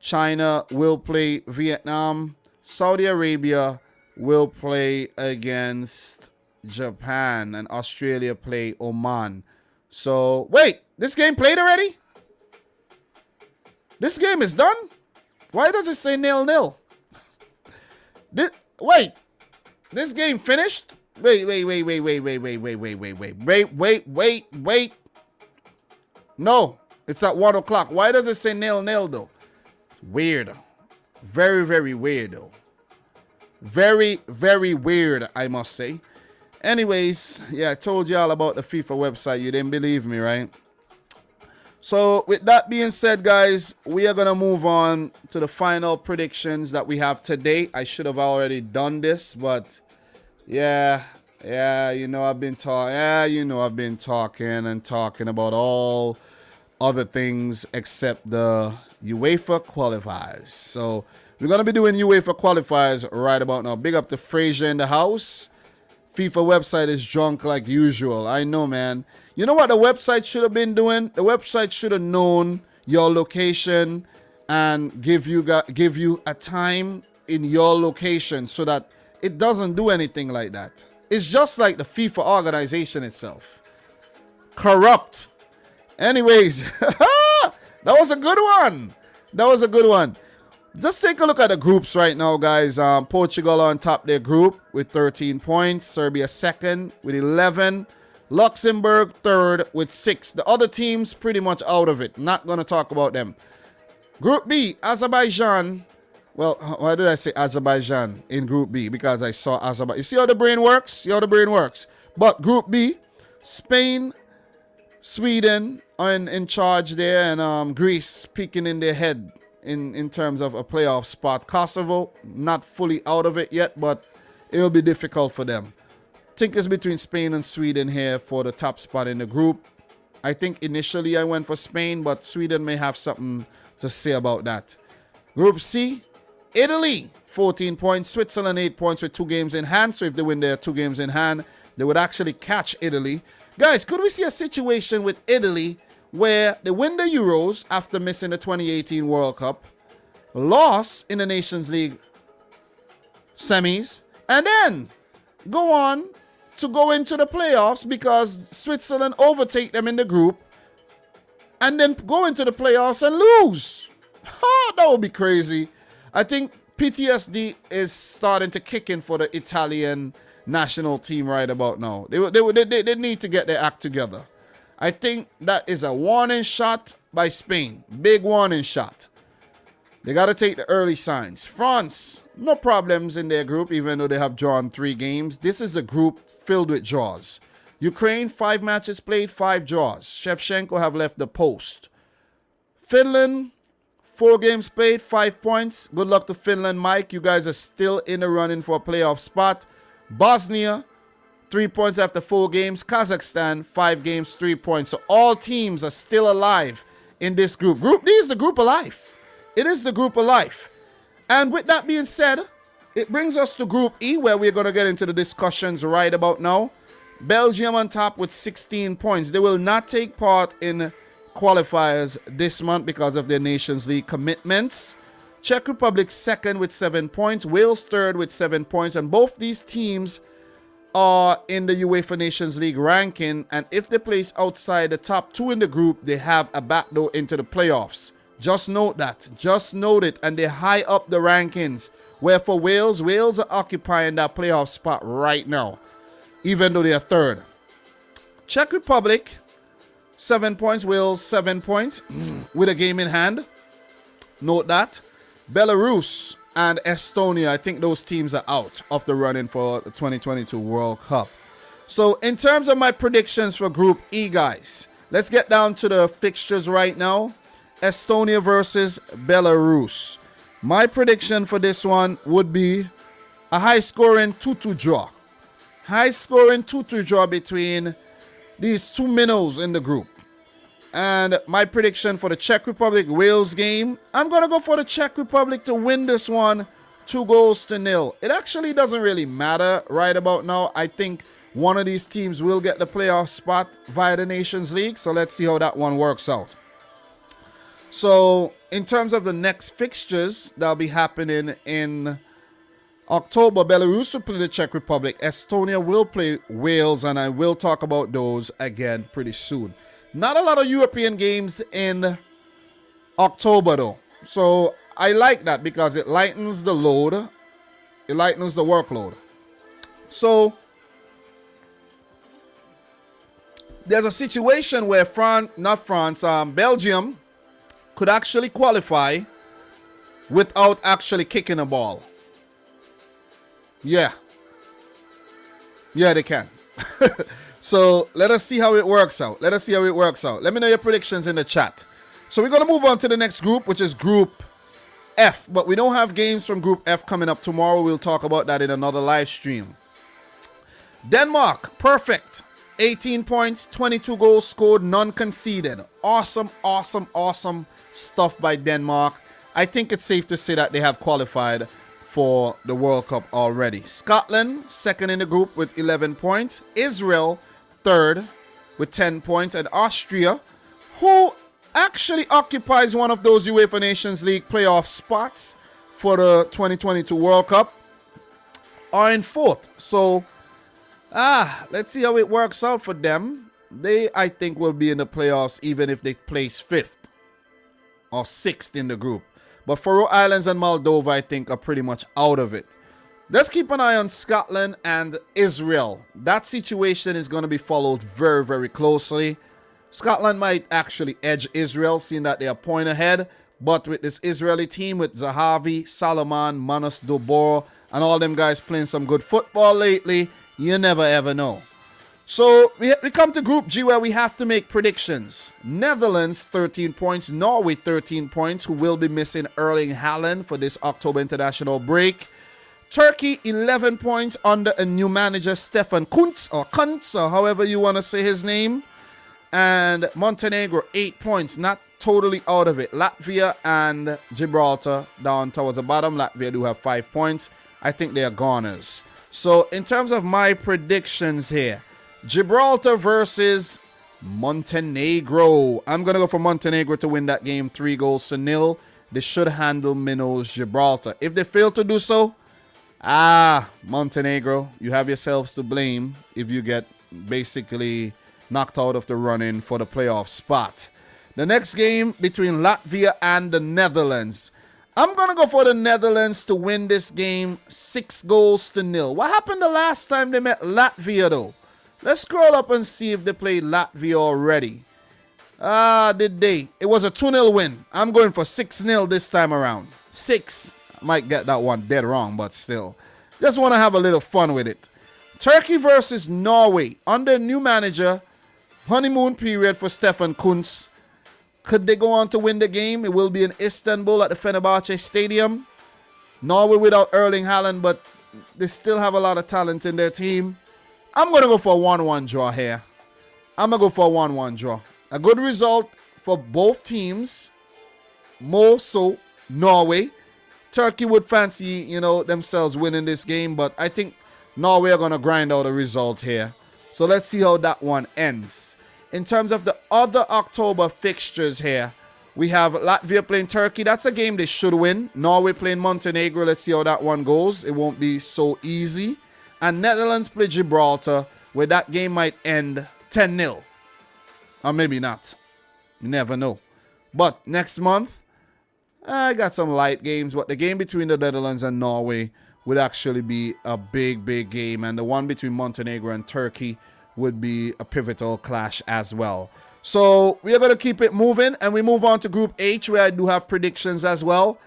China will play Vietnam. Saudi Arabia will play against Japan, and Australia play Oman. So, wait, this game played already? This game is done? Why does it say 0-0? Wait, this game finished? Wait. No, it's at 1 o'clock. Why does it say 0-0 though? It's weird. Very, very weird though. Very, very weird, I must say. Anyways, yeah, I told y'all about the FIFA website. You didn't believe me, right? So with that being said, guys, we are going to move on to the final predictions that we have today. I should have already done this, but yeah, you know, I've been talking and talking about all other things except the UEFA qualifiers. So we're going to be doing UEFA qualifiers right about now. Big up to Frazier in the house. FIFA website is drunk like usual. I know, man. You know what the website should have been doing? The website should have known your location and give you a time in your location so that it doesn't do anything like that. It's just like the FIFA organization itself. Corrupt. Anyways, that was a good one. That was a good one. Just take a look at the groups right now, guys. Portugal on top their group with 13 points. Serbia second with 11. Luxembourg third with 6. The other teams pretty much out of it. Not going to talk about them. Group B, Azerbaijan. Well, why did I say Azerbaijan in Group B? Because I saw Azerbaijan. You see how the brain works? See how the brain works? But Group B, Spain, Sweden are in charge there, and Greece peeking in their head in terms of a playoff spot. Kosovo, not fully out of it yet, but it will be difficult for them. I think it's between Spain and Sweden here for the top spot in the group. I think initially I went for Spain, but Sweden may have something to say about that. Group C, Italy, 14 points. Switzerland, 8 points with 2 games in hand. So if they win their 2 games in hand, they would actually catch Italy. Guys, could we see a situation with Italy where they win the Euros after missing the 2018 World Cup, lost in the Nations League semis, and then go on to go into the playoffs because Switzerland overtake them in the group, and then go into the playoffs and lose? Oh, that would be crazy. I think PTSD is starting to kick in for the Italian national team right about now. They need to get their act together. I think that is a warning shot by Spain. Big warning shot. They got to take the early signs. France, no problems in their group, even though they have drawn 3 games. This is a group filled with draws. Ukraine, 5 matches played, 5 draws. Shevchenko have left the post. Finland, 4 games played, 5 points. Good luck to Finland, Mike. You guys are still in the running for a playoff spot. Bosnia, 3 points after 4 games. Kazakhstan, 5 games, 3 points. So all teams are still alive in this group. Group D is the group of life. It is the group of life. And with that being said, it brings us to Group E, where we're going to get into the discussions right about now. Belgium on top with 16 points. They will not take part in qualifiers this month because of their Nations League commitments. Czech Republic second with 7 points. Wales third with 7 points. And both these teams are in the UEFA Nations League ranking. And if they place outside the top 2 in the group, they have a backdoor into the playoffs. Just note that. Just note it. And they're high up the rankings. Where for Wales are occupying that playoff spot right now, even though they are third. Czech Republic, 7 points. Wales, 7 points with a game in hand. Note that. Belarus and Estonia, I think those teams are out of the running for the 2022 World Cup. So in terms of my predictions for Group E, guys, let's get down to the fixtures right now. Estonia versus Belarus. My prediction for this one would be a high-scoring 2-2 draw. High-scoring 2-2 draw between these 2 minnows in the group. And my prediction for the Czech Republic-Wales game, I'm going to go for the Czech Republic to win this one 2-0. It actually doesn't really matter right about now. I think one of these teams will get the playoff spot via the Nations League. So let's see how that one works out. So in terms of the next fixtures that'll be happening in October, Belarus will play the Czech Republic. Estonia will play Wales, and I will talk about those again pretty soon. Not a lot of European games in October though. So I like that because it lightens the load. It lightens the workload. So there's a situation where Belgium could actually qualify without actually kicking a ball. Yeah, they can. So let us see how it works out. Let me know your predictions in the chat. So we're going to move on to the next group, which is Group F. But we don't have games from Group F coming up tomorrow. We'll talk about that in another live stream. Denmark, perfect. 18 points, 22 goals scored, none conceded. Awesome stuff by Denmark. I think it's safe to say that they have qualified for the World Cup already. Scotland, second in the group with 11 points. Israel, third with 10 points. And Austria, who actually occupies one of those UEFA Nations League playoff spots for the 2022 World Cup, are in 4th. So, let's see how it works out for them. They, I think, will be in the playoffs even if they place 5th or 6th in the group. But Faroe Islands and Moldova, I think, are pretty much out of it. Let's keep an eye on Scotland and Israel. That situation is going to be followed very, very closely. Scotland might actually edge Israel, seeing that they are a point ahead. But with this Israeli team, with Zahavi, Salomon, Manas Dobor, and all them guys playing some good football lately, you never ever know. So we come to Group G, where we have to make predictions. Netherlands, 13 points. Norway, 13 points, who will be missing Erling Haaland for this October international break. Turkey, 11 points under a new manager, Stefan Kuntz, or however you want to say his name. And Montenegro, 8 points, not totally out of it. Latvia and Gibraltar down towards the bottom. Latvia do have 5 points. I think they are goners. So in terms of my predictions here, Gibraltar versus Montenegro. I'm going to go for Montenegro to win that game 3-0. They should handle Minnows Gibraltar. If they fail to do so, Montenegro, you have yourselves to blame if you get basically knocked out of the running for the playoff spot. The next game between Latvia and the Netherlands. I'm going to go for the Netherlands to win this game 6-0. What happened the last time they met Latvia, though? Let's scroll up and see if they played Latvia already. Did they? It was a 2-0 win. I'm going for 6-0 this time around. 6. I might get that one dead wrong, but still. Just want to have a little fun with it. Turkey versus Norway. Under new manager, honeymoon period for Stefan Kuntz. Could they go on to win the game? It will be in Istanbul at the Fenerbahce Stadium. Norway without Erling Haaland, but they still have a lot of talent in their team. I'm going to go for a 1-1 draw here. I'm going to go for a 1-1 draw. A good result for both teams. More so Norway. Turkey would fancy, themselves winning this game, but I think Norway are going to grind out a result here. So let's see how that one ends. In terms of the other October fixtures here, we have Latvia playing Turkey. That's a game they should win. Norway playing Montenegro. Let's see how that one goes. It won't be so easy. And Netherlands play Gibraltar, where that game might end 10-0. Or maybe not. You never know. But next month, I got some light games. But the game between the Netherlands and Norway would actually be a big, big game. And the one between Montenegro and Turkey would be a pivotal clash as well. So we are going to keep it moving. And we move on to Group H, where I do have predictions as well.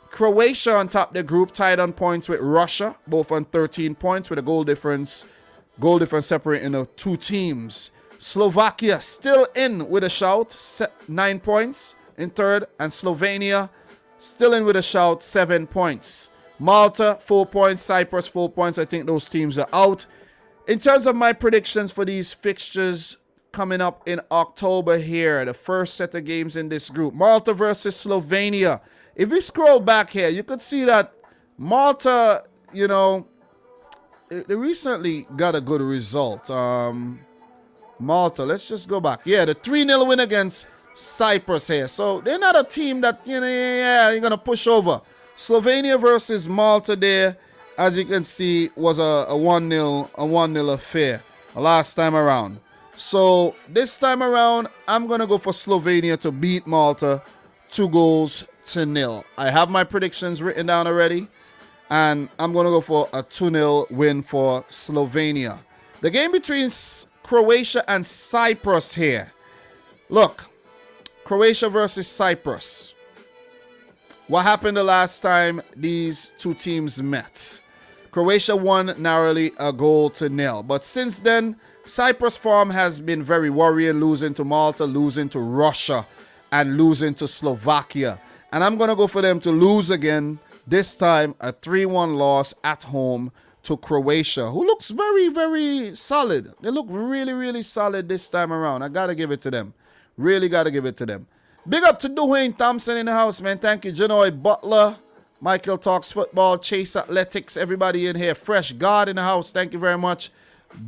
Croatia on top of the group, tied on points with Russia, both on 13 points with a goal difference separating the two teams. Slovakia still in with a shout, 9 points in third, and Slovenia still in with a shout, 7 points. Malta, 4 points, Cyprus, 4 points. I think those teams are out. In terms of my predictions for these fixtures coming up in October here, the first set of games in this group, Malta versus Slovenia. If you scroll back here, you could see that Malta, they recently got a good result. Malta, let's just go back. Yeah, the 3-0 win against Cyprus here. So they're not a team that, you're going to push over. Slovenia versus Malta there, as you can see, was a 1-0 affair last time around. So this time around, I'm going to go for Slovenia to beat Malta 2-0. I have my predictions written down already, and I'm going to go for a 2-0 win for Slovenia. The game between Croatia and Cyprus here. Look, Croatia versus Cyprus. What happened the last time these two teams met? Croatia won narrowly 1-0. But since then, Cyprus' form has been very worrying, losing to Malta, losing to Russia, and losing to Slovakia. And I'm going to go for them to lose again, this time a 3-1 loss at home to Croatia, who looks very, very solid. They look really, really solid this time around. I got to give it to them. Really got to give it to them. Big up to Dwayne Thompson in the house, man. Thank you. Janoy Butler, Michael Talks Football, Chase Athletics, everybody in here. Fresh God in the house. Thank you very much.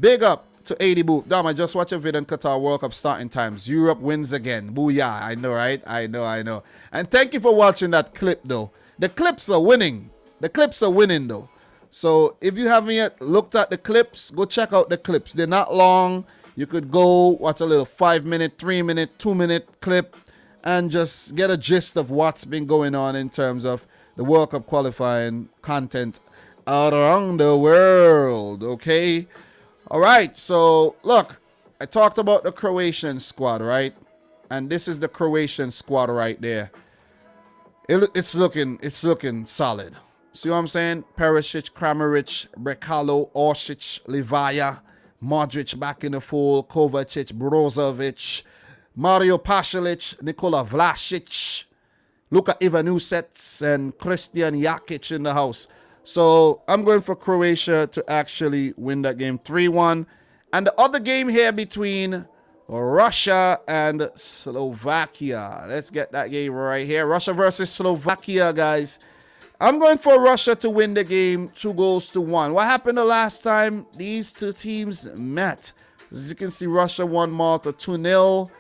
Big up to 80 booth. Damn, I just watched a video in Qatar World Cup starting times. Europe wins again. Booyah. I know, right? I know. And thank you for watching that clip, though. The clips are winning. The clips are winning, though. So if you haven't yet looked at the clips, go check out the clips. They're not long. You could go watch a little 5-minute, 3-minute, 2-minute clip and just get a gist of what's been going on in terms of the World Cup qualifying content around the world, okay? All right, so look, I talked about the Croatian squad, right? And this is the Croatian squad right there. It's looking solid. See what I'm saying? Perisic, Kramaric, Brekalo, Orsic, Livaya, Modric back in the fold, Kovacic, Brozovic, Mario Pasalic, Nikola Vlasic, Luka Ivanusets, and Christian Jakic in the house. So I'm going for Croatia to actually win that game 3-1. And the other game here between Russia and Slovakia. Let's get that game right here. Russia versus Slovakia, guys. I'm going for Russia to win the game 2-1. What happened the last time these two teams met? As you can see, Russia won Malta 2-0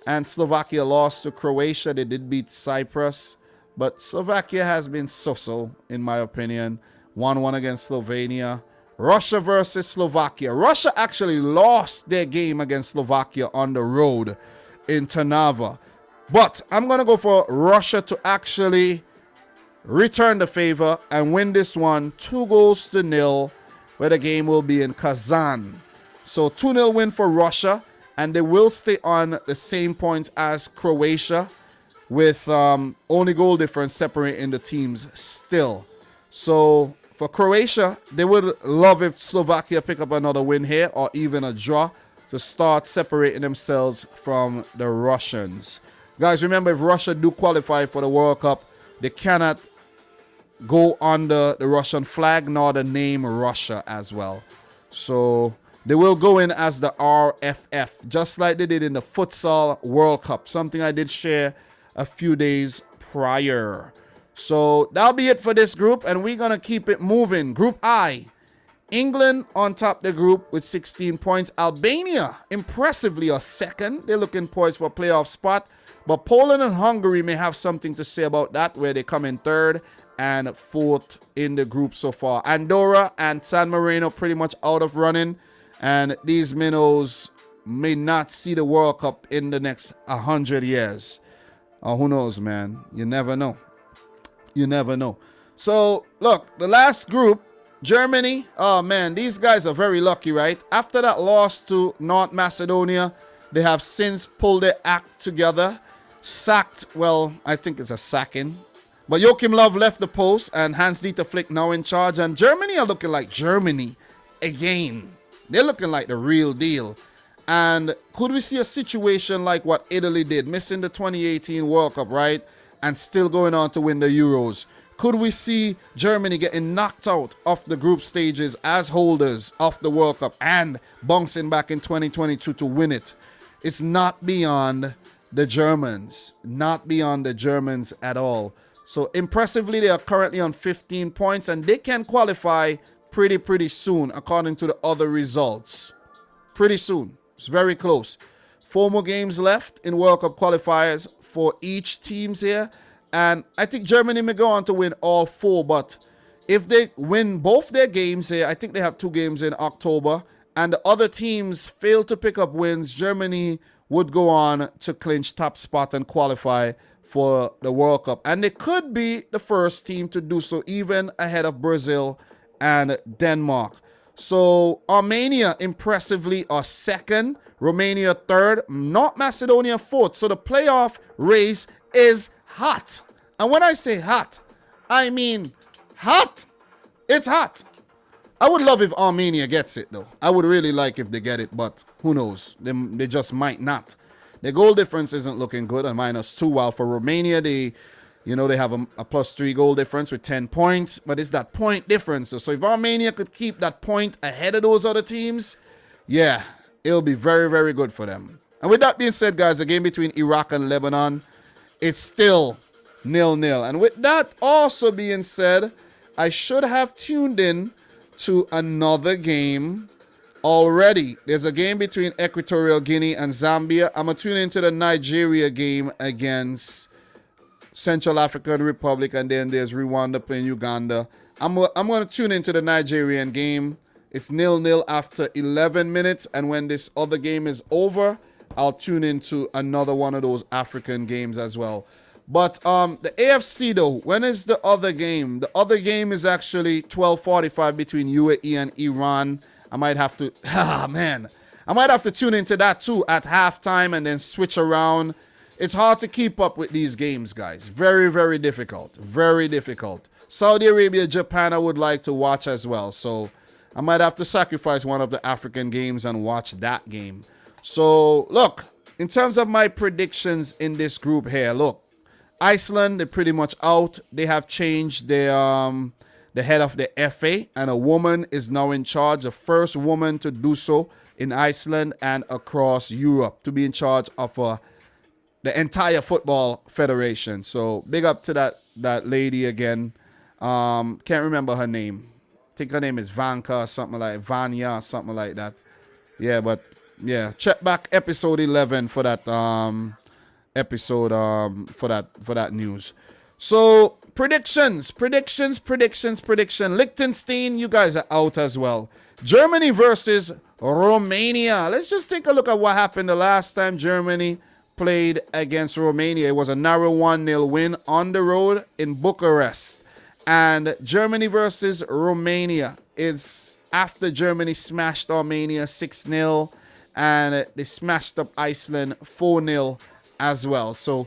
and Slovakia lost to Croatia. They did beat Cyprus, but Slovakia has been so-so, in my opinion. 1-1 against Slovenia. Russia versus Slovakia. Russia actually lost their game against Slovakia on the road in Trnava. But I'm going to go for Russia to actually return the favor and win this one 2-0, where the game will be in Kazan. So 2-0 win for Russia, and they will stay on the same points as Croatia with only goal difference separating the teams still. So for Croatia, they would love if Slovakia pick up another win here or even a draw to start separating themselves from the Russians. Guys, remember, if Russia do qualify for the World Cup, they cannot go under the Russian flag nor the name Russia as well. So they will go in as the RFF, just like they did in the Futsal World Cup, something I did share a few days prior. So that'll be it for this group, and we're going to keep it moving. Group I, England on top of the group with 16 points. Albania, impressively, are second. They're looking poised for a playoff spot. But Poland and Hungary may have something to say about that, where they come in third and fourth in the group so far. Andorra and San Marino pretty much out of running. And these minnows may not see the World Cup in the next 100 years. Who knows, man? You never know. You never know. So, look, the last group, Germany. Oh, man, these guys are very lucky, right? After that loss to North Macedonia, they have since pulled their act together. Sacked, well, I think it's a sacking. But Joachim Löw left the post, and Hans-Dieter Flick now in charge. And Germany are looking like Germany again. They're looking like the real deal. And could we see a situation like what Italy did, missing the 2018 World Cup, right? And still going on to win the Euros? Could we see Germany getting knocked out of the group stages as holders of the World Cup and bouncing back in 2022 to win it? It's not beyond the Germans. Not beyond the Germans at all. So impressively, they are currently on 15 points, and they can qualify pretty soon, according to the other results. Pretty soon. It's very close. 4 more games left in World Cup qualifiers for each teams here. And I think Germany may go on to win all 4. But if they win both their games here, I think they have 2 games in October, and the other teams fail to pick up wins, Germany would go on to clinch top spot and qualify for the World Cup. And they could be the first team to do so, even ahead of Brazil and Denmark. So Armenia impressively are second, Romania third, North Macedonia fourth. So the playoff race is hot. And when I say hot, I mean hot. It's hot. I would love if Armenia gets it, though. I would really like if they get it, but who knows? They just might not. The goal difference isn't looking good, at -2, while for Romania, they have a +3 goal difference with 10 points, but it's that point difference. So if Armenia could keep that point ahead of those other teams, yeah, it'll be very good for them. And with that being said, guys, a game between Iraq and Lebanon, it's still 0-0. And with that also being said, I should have tuned in to another game already. There's a game between Equatorial Guinea and Zambia. I'm going to tune into the Nigeria game against Central African Republic, and then there's Rwanda playing Uganda. I'm going to tune into the Nigerian game. It's 0-0 after 11 minutes, and when this other game is over, I'll tune into another one of those African games as well. But the AFC, though, when is the other game? The other game is actually 12:45 between UAE and Iran. I might have to, I might have to tune into that too at halftime and then switch around. It's hard to keep up with these games, guys. Very, very difficult. Very difficult. Saudi Arabia, Japan, I would like to watch as well. So I might have to sacrifice one of the African games and watch that game. So, look, in terms of my predictions in this group here, look, Iceland, they're pretty much out. They have changed their the head of the FA, and a woman is now in charge, the first woman to do so in Iceland and across Europe, to be in charge of the entire football federation. So, big up to that lady again. Can't remember her name. I think her name is Vanka, something like Vanya, something like that. Yeah, but yeah, check back episode 11 for that for that news. So predictions. Liechtenstein, you guys are out as well. Germany versus Romania. Let's just take a look at what happened the last time Germany played against Romania. It was a narrow 1-0 win on the road in Bucharest. And Germany versus Romania is after Germany smashed Armenia 6-0, and they smashed up Iceland 4-0 as well. So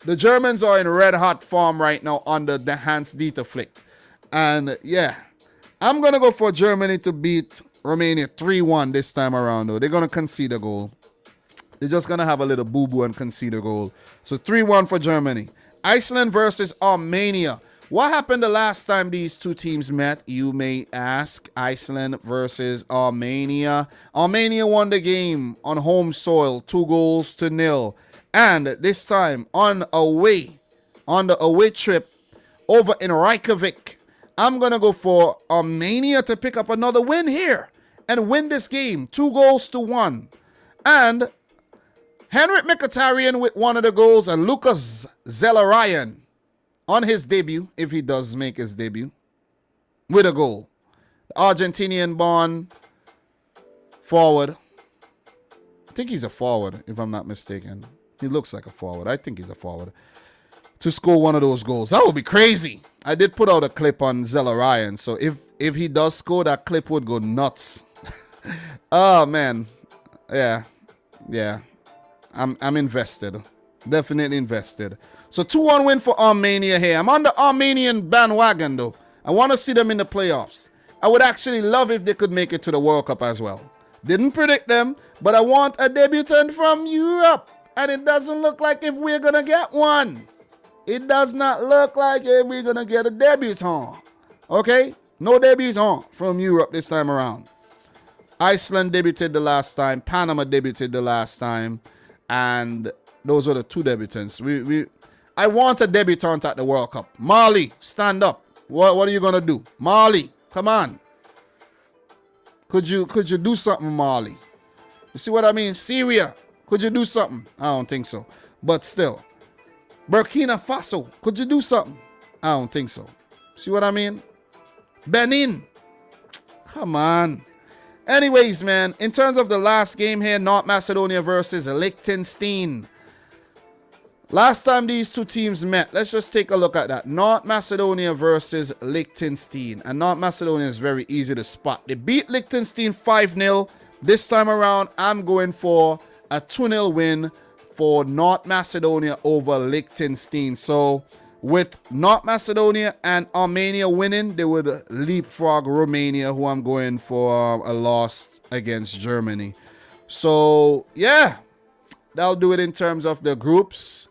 the Germans are in red hot form right now under the Hans-Dieter Flick. And yeah, I'm going to go for Germany to beat Romania 3-1 this time around, though. They're going to concede a goal. They're just going to have a little boo-boo and concede a goal. So 3-1 for Germany. Iceland versus Armenia. What happened the last time these two teams met, you may ask? Iceland versus Armenia. Armenia won the game on home soil, 2-0. And this time on the away trip over in Reykjavik, I'm going to go for Armenia to pick up another win here and win this game, 2-1. And Henrik Mkhitaryan with one of the goals, and Lucas Zelarayan on his debut, if he does make his debut, with a goal. The Argentinian-born forward. I think he's a forward, if I'm not mistaken. He looks like a forward. I think he's a forward. To score one of those goals. That would be crazy. I did put out a clip on Zelarayan, so if he does score, that clip would go nuts. Oh, man. Yeah. I'm invested. Definitely invested. So 2-1 win for Armenia here. I'm on the Armenian bandwagon, though. I want to see them in the playoffs. I would actually love if they could make it to the World Cup as well. Didn't predict them, but I want a debutant from Europe. And it doesn't look like if we're going to get one. It does not look like if we're going to get a debutant. Okay? No debutant from Europe this time around. Iceland debuted the last time. Panama debuted the last time. And those are the two debutants. I want a debutant at the World Cup. Mali, stand up. What are you going to do? Mali, come on. Could you do something, Mali? You see what I mean? Syria, could you do something? I don't think so. But still. Burkina Faso, could you do something? I don't think so. See what I mean? Benin. Come on. Anyways, man, in terms of the last game here, North Macedonia versus Liechtenstein. Last time these two teams met, let's just take a look at that. North Macedonia versus Liechtenstein. And North Macedonia is very easy to spot. They beat Liechtenstein 5-0. This time around, I'm going for a 2-0 win for North Macedonia over Liechtenstein. So with North Macedonia and Armenia winning, they would leapfrog Romania, who I'm going for a loss against Germany. So yeah, that'll do it in terms of the groups.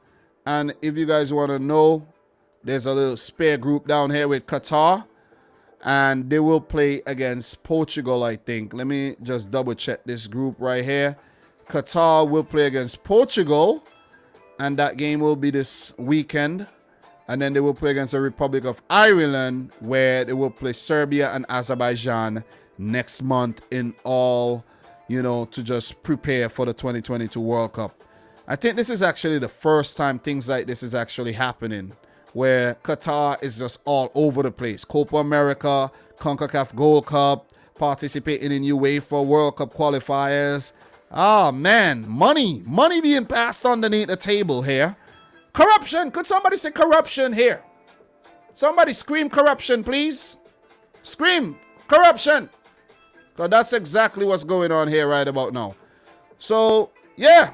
And if you guys want to know, there's a little spare group down here with Qatar. And they will play against Portugal, I think. Let me just double check this group right here. Qatar will play against Portugal. And that game will be this weekend. And then they will play against the Republic of Ireland, where they will play Serbia and Azerbaijan next month in all, to just prepare for the 2022 World Cup. I think this is actually the first time things like this is actually happening, where Qatar is just all over the place. Copa America, CONCACAF Gold Cup, participating in UEFA World Cup qualifiers. Ah, man, money being passed underneath the table here. Corruption. Could somebody say corruption here? Somebody scream corruption, please. Scream corruption. Because that's exactly what's going on here right about now. So, yeah.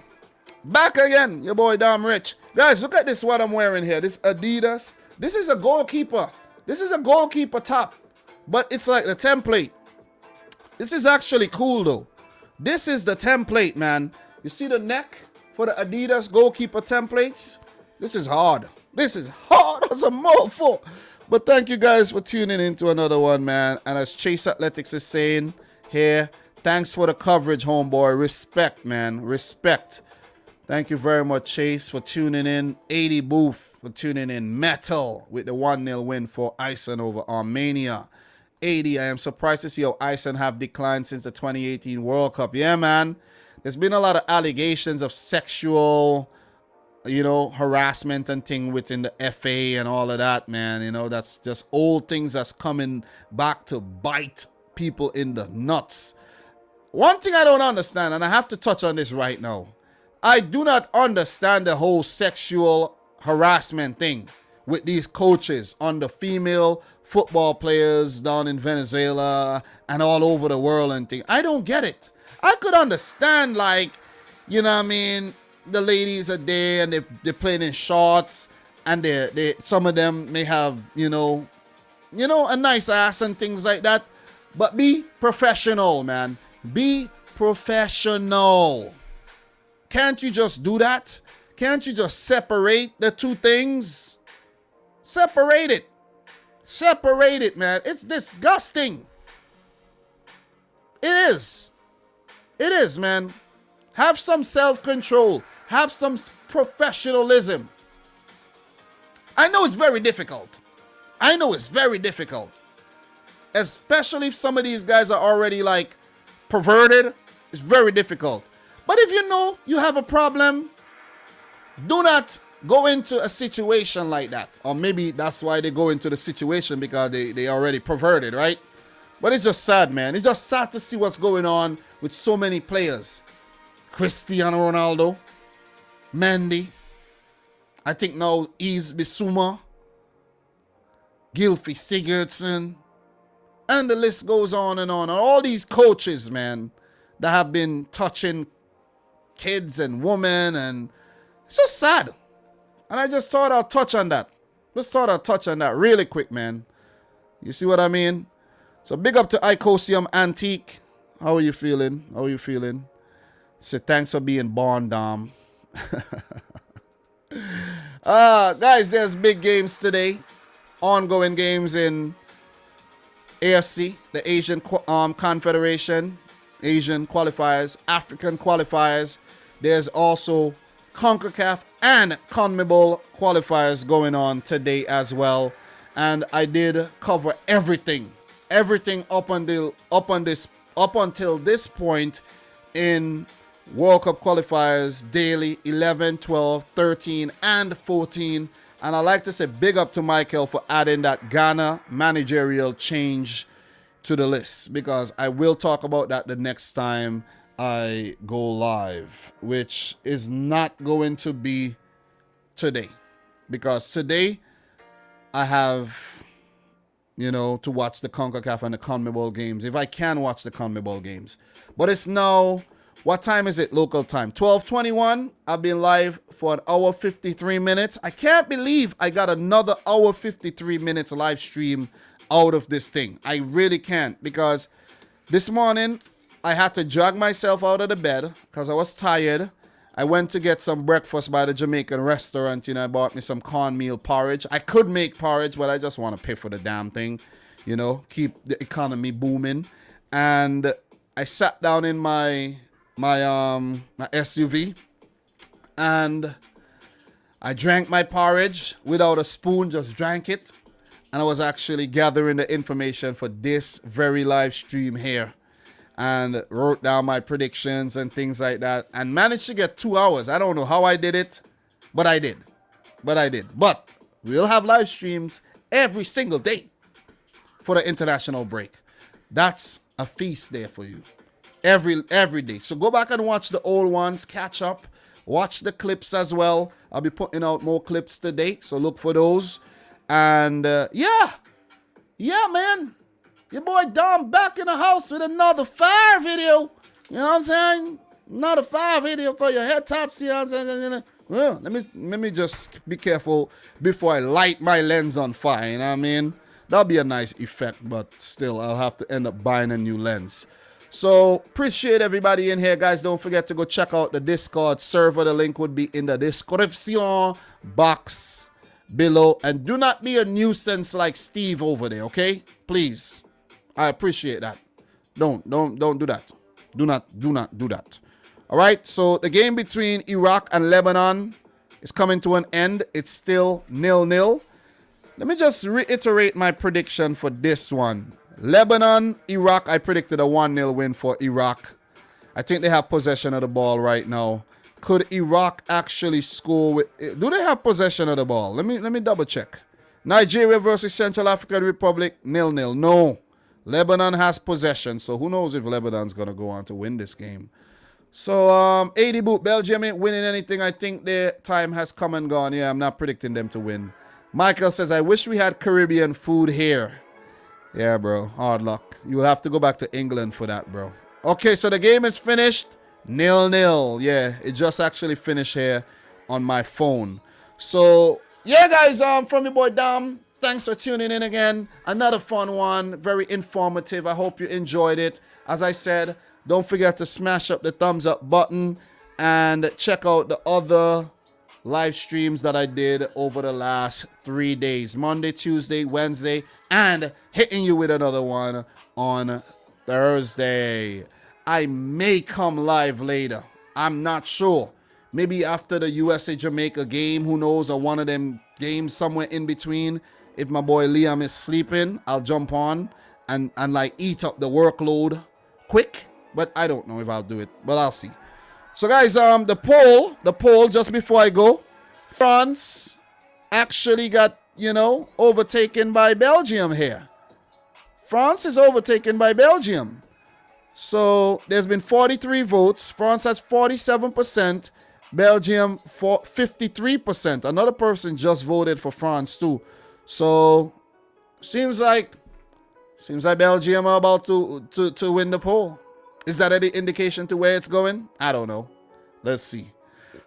Back again, your boy Dom Rich. Guys, look at this, what I'm wearing here. This Adidas. This is a goalkeeper. This is a goalkeeper top. But it's like the template. This is actually cool, though. This is the template, man. You see the neck for the Adidas goalkeeper templates? This is hard. This is hard as a mofo. But thank you guys for tuning in to another one, man. And as Chase Athletics is saying here, thanks for the coverage, homeboy. Respect, man. Respect. Thank you very much, Chase, for tuning in. 80 Booth for tuning in. Metal with the 1-0 win for Iceland over Armenia. 80, I am surprised to see how Iceland have declined since the 2018 World Cup. Yeah, man. There's been a lot of allegations of sexual, harassment and thing within the FA and all of that, man. That's just old things that's coming back to bite people in the nuts. One thing I don't understand, and I have to touch on this right now. I do not understand the whole sexual harassment thing with these coaches on the female football players down in Venezuela and all over the world and thing. I don't get it. I could understand, the ladies are there and they're playing in shorts and they some of them may have, a nice ass and things like that. But be professional, man. Be professional. Can't you just do that? Can't you just separate the two things? Separate it. Separate it, man. It's disgusting. It is. It is, man. Have some self-control. Have some professionalism. I know it's very difficult. Especially if some of these guys are already perverted. It's very difficult. But if you know you have a problem, do not go into a situation like that. Or maybe that's why they go into the situation, because they already perverted, right? But it's just sad, man. It's just sad to see what's going on with so many players. Cristiano Ronaldo, Mendy, I think now Yves Bissouma, Gylfi Sigurdsson, and the list goes on and on. And all these coaches, man, that have been touching kids and women, and it's just sad. And I just thought I'll touch on that. Really quick, man. You see what I mean? So big up to Icosium Antique. How are you feeling? So thanks for being born, Dom. Guys, there's big games today. Ongoing games in AFC, the Asian Confederation, Asian qualifiers, African qualifiers. There's also CONCACAF and CONMEBOL qualifiers going on today as well. And I did cover everything up until this point in World Cup qualifiers daily, 11, 12, 13, and 14. And I'd like to say big up to Michael for adding that Ghana managerial change to the list, because I will talk about that the next time I go live, which is not going to be today, because today I have, to watch the CONCACAF and the CONMEBOL games, if I can watch the CONMEBOL games. But it's now, what time is it local time? 12:21. I've been live for an hour 53 minutes. I can't believe I got another hour 53 minutes live stream out of this thing. I really can't, because this morning I had to drag myself out of the bed because I was tired. I went to get some breakfast by the Jamaican restaurant. I bought me some cornmeal porridge. I could make porridge, but I just want to pay for the damn thing. Keep the economy booming. And I sat down in my SUV and I drank my porridge without a spoon, just drank it. and I was actually gathering the information for this very live stream here, and wrote down my predictions and things like that, and managed to get 2 hours. I don't know how I did it, but I did. But we'll have live streams every single day for the international break. That's a feast there for you every day. So go back and watch the old ones, catch up, watch the clips as well. I'll be putting out more clips today, so look for those. And yeah, man, your boy Dom back in the house with another fire video. You know what I'm saying? Another fire video for your head tops. Well, let me just be careful before I light my lens on fire. You know what I mean? That'll be a nice effect, but still, I'll have to end up buying a new lens. So, appreciate everybody in here, guys. Don't forget to go check out the Discord server. The link would be in the description box below. And do not be a nuisance like Steve over there, okay? Please. I appreciate that. Don't do that. Do not do that. All right, so the game between Iraq and Lebanon is coming to an end. It's still 0-0. Let me just reiterate my prediction for this one. Lebanon, Iraq, I predicted a 1-0 win for Iraq. I think they have possession of the ball right now. Could Iraq actually score with... Do they have possession of the ball? Let me double check. Nigeria versus Central African Republic, 0-0. No. Lebanon has possession, so who knows if Lebanon's going to go on to win this game. So, 80 boot, Belgium ain't winning anything. I think their time has come and gone. Yeah, I'm not predicting them to win. Michael says, I wish we had Caribbean food here. Yeah, bro, hard luck. You'll have to go back to England for that, bro. Okay, so the game is finished. 0-0. Yeah, it just actually finished here on my phone. So, yeah, guys, from your boy Dom. Thanks for tuning in again. Another fun one. Very informative. I hope you enjoyed it. As I said, don't forget to smash up the thumbs up button and check out the other live streams that I did over the last 3 days. Monday, Tuesday, Wednesday, and hitting you with another one on Thursday. I may come live later. I'm not sure. Maybe after the USA-Jamaica game, who knows, or one of them games somewhere in between. If my boy Liam is sleeping, I'll jump on and like eat up the workload quick. But I don't know if I'll do it, but I'll see. So guys, the poll, just before I go, France actually got, overtaken by Belgium here. France is overtaken by Belgium. So there's been 43 votes. France has 47%. Belgium for 53%. Another person just voted for France too. So seems like Belgium are about to win the poll. Is that any indication to where it's going? I don't know. Let's see.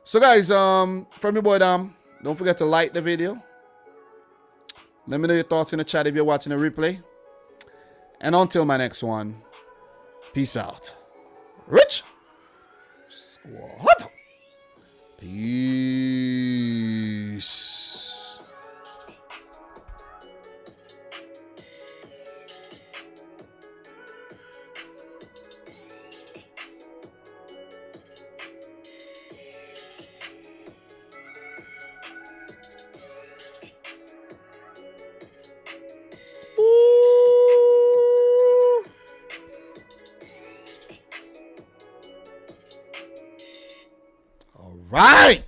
So guys, from your boy Dom, don't forget to like the video. Let me know your thoughts in the chat if you're watching a replay. And until my next one, peace out. Rich Squad. Peace. Right.